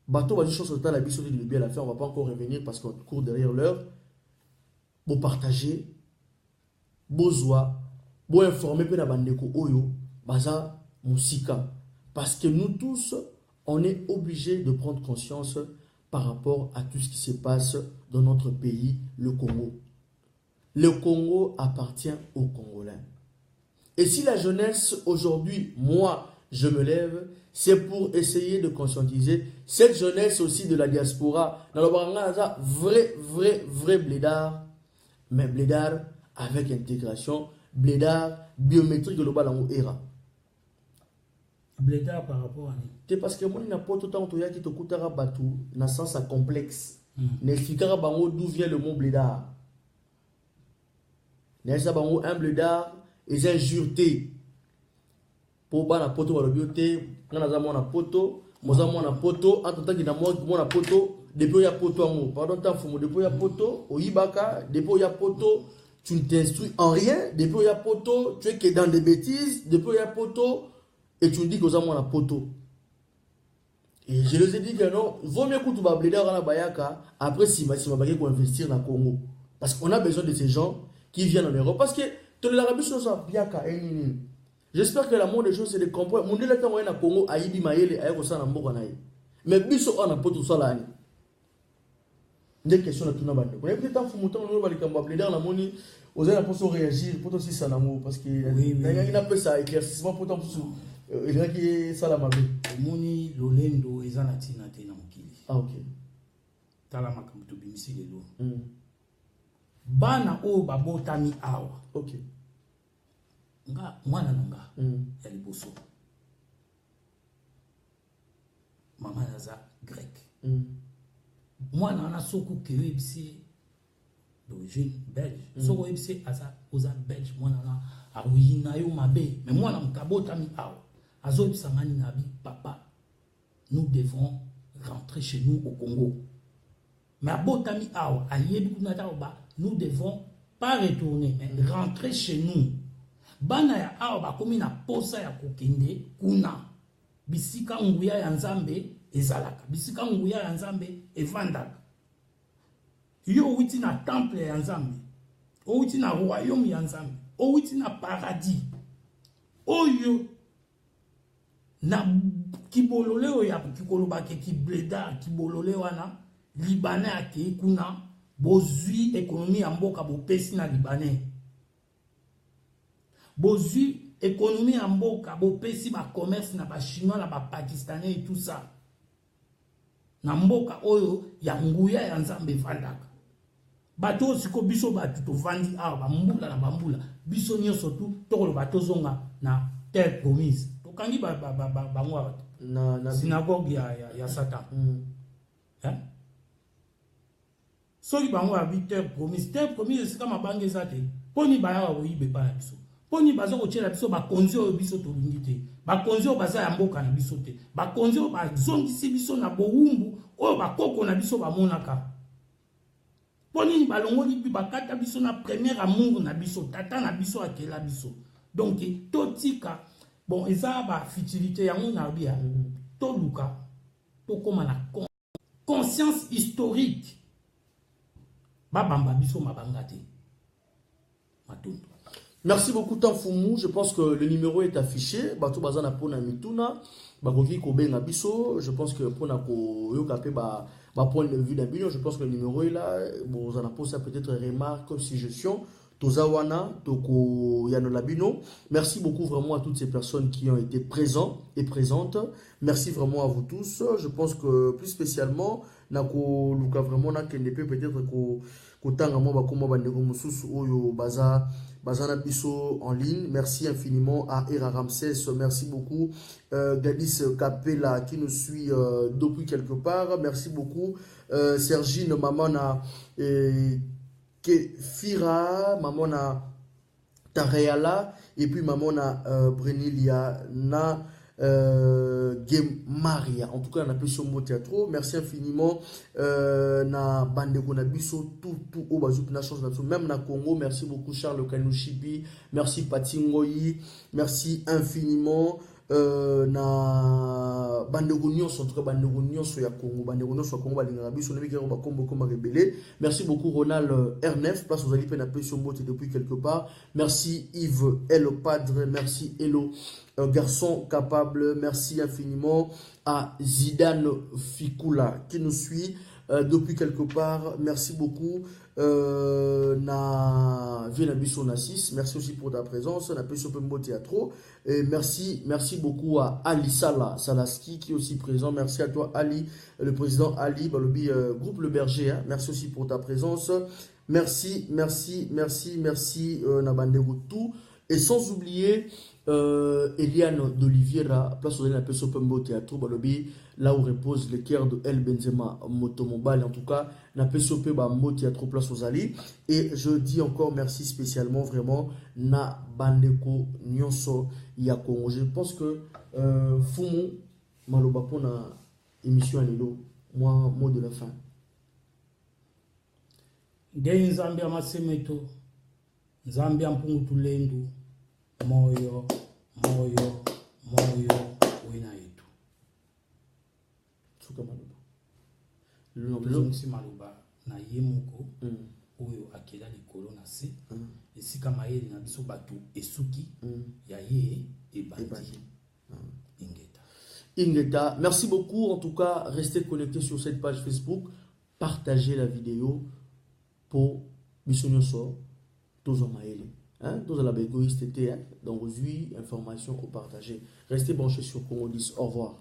bateau va dire chose la biso de bien la faire, on va pas encore revenir parce qu'on court derrière l'heure. Bon partager, bon joie, bon informer pe na bandeko oyo, baza musika. Parce que nous tous, on est obligés de prendre conscience par rapport à tout ce qui se passe dans notre pays, le Congo. Le Congo appartient aux Congolais. Et si la jeunesse, aujourd'hui, moi, je me lève, c'est pour essayer de conscientiser cette jeunesse aussi de la diaspora. Dans le Baranga, vrai blédard, mais blédard avec intégration, blédard biométrique global en era. Blédard par rapport à nous. C'est parce que moi, il n'y a pas tout le temps qui te coûtera batou, dans sens complexe. N'expliquera pas d'où vient le mot blédard. N'est-ce pas un blédard? Ils injurent pour bana poto wa bioté ngana za mona poto moza mona poto atota kina mona poto depuis ya poto amour pardon tant fumo depuis ya poto oyibaka depuis ya poto tu ne t'instruis en rien depuis ya poto tu es que dans des bêtises depuis ya poto et tu dis que za mona poto et je les ai dit que non vaut mieux que tu vas bléder na bayaka après si ma bagé pour investir dans Congo parce qu'on a besoin de ces gens qui viennent en Europe parce que j'espère que la moindre des choses c'est de comprendre. Mon délai quand on est au Congo, Aïdi Maïle, Aïrosan en Boganaï. Mais biso on a pas tout ça là. Des questions à tout le monde. Vous avez peut-être un fou mouton, on va les camber dans la monnaie. Vous allez pour réagir, pour aussi ça l'amour parce que il y a un peu ça éclaircissement pour tant il y a qui est ça la mabe. Moni lolendo ezanatina tena mokili. Ah OK. Tala makamto bimisi lelo. Bana o babotami awa. OK. Nga mwana nanga ya liboso maman naza grec. Moi nana soko kebisi d'origine belge. Soko ebisi asa oza belge moi nana awina yo mabe mais moi na mkabota mi aw. Azo ebisa ngani nabi papa nous devons rentrer chez nous au Congo. Mais abotami aw ayebi kuna ta ba nous devons pas retourner mais rentrer chez nous. Bana ya aw ba komi na posa ya kokende kuna. Bisika nguya ya nzambe ezalaka. Bisika nguya ya nzambe evandaka. Yo witi na temple ya nzambe. O witi na royaume ya nzambe. O witi na paradis. Oyo na kibololeo ya kikoloba ke kibleda kibolole wana Libanais ake kuna bozui économie ya mboka bopesi na Libanais. Bozui économie ya mboka bopesi ba commerce na ba chinois na ba pakistanais et tout ça. Na mboka oyo ya nguya ya nzambe vandaka. Bato siko biso batu to vandi awa bambula na bambula. Biso nyonso tu tokolo bato zonga na terre promise. Tokangi bangwa na synagogue ya Satan. Hein? Soki bangwa bi terre promise c'est comme bange zate. Poni baya wa yibe pa na biso. Poni bazo ko tshela biso ba konzi oyo biso to lingite. Ba konzi oyo baza ya mboka na biso te. Ba konzi oyo bazongisi biso na bowumbu oyo bakoko na biso bamonaka. Poni ni balongoli bi bakata biso na premier amour na biso, tata na biso akela biso. Donc totika bon eza ba futilité yango na bia. To luka to koma na conscience historique. Ba bamba biso mabanga te. Matondo. Merci beaucoup Tanfoumou, je pense que le numéro est affiché. Bato bazana pona mituna, bakoki kobenga biso, je pense que pona ko yokape ba point de vue d'abino, je pense que le numéro est là. Bon, vous en avez ça peut-être remarque, suggestion. Tozawana, Toko Yanolabino. Merci beaucoup vraiment à toutes ces personnes qui ont été présentes et présentes. Merci vraiment à vous tous. Je pense que plus spécialement, Nako Luka vraiment na kendepe peut-être ko tanga mo ba komo ba ndeko mususu oyo bazana biso en ligne. Merci infiniment à Era Ramsès. Merci beaucoup Gadis Capella qui nous suit depuis quelque part. Merci beaucoup Sergine Mamana Fira, Mamona Tareala, et puis Mamona Brenilia na Game Maria. En tout cas, on a pu sur mot théâtre. Merci infiniment. Na bande qu'on a biso tout au bazou na chance même na Congo. Merci beaucoup Charles Kanouchibi. Merci Patingoyi. Merci infiniment. Na bandegonion en tout cas bandegonion sur ya Congo bandegonion sur Congo balinga biso na bikero ba kombo comme rebelle. Merci beaucoup Ronald R9 place aux alliés na pression botte depuis quelque part. Merci Yves Hello Padre, merci Hello un garçon capable, merci infiniment à Zidane Fikula qui nous suit depuis quelque part. Merci beaucoup na Vienabiso Nassis. Merci aussi pour ta présence. On a pu sur Pembo Théâtre. Et merci beaucoup à Ali Salaski qui est aussi présent. Merci à toi Ali, le président Ali, Balobi groupe Le Berger. Hein. Merci aussi pour ta présence. Merci Nabandero tout. Et sans oublier Eliane d'Oliviera, place où on appelle Sopembo Théâtre, Balobi, là où repose le cœur de El Benzema Motomobile. En tout cas, n'appelle Sopembo Mo Théâtre, place aux Ali. Et je dis encore merci spécialement vraiment na Bandeko Nyonso Yakongo. Je pense que Fumu Maloba pour na émission Anelo, moi, mot de la fin. Nde Zambia Masemeto, Zambia Mpungu Tulendu. Moyo wena yetu Suka Maloba longsi Maloba na yemuko oyo akela likolo na se esika mayeli na biso batu esuki ya ye ebandi Ingeta. Merci beaucoup en tout cas, restez connectés sur cette page Facebook, partagez la vidéo pour Bissonio Sor Tozo Maele. Hein, dans la égoïste, donc, information au partager. Restez branchés sur Congo 10. Au revoir.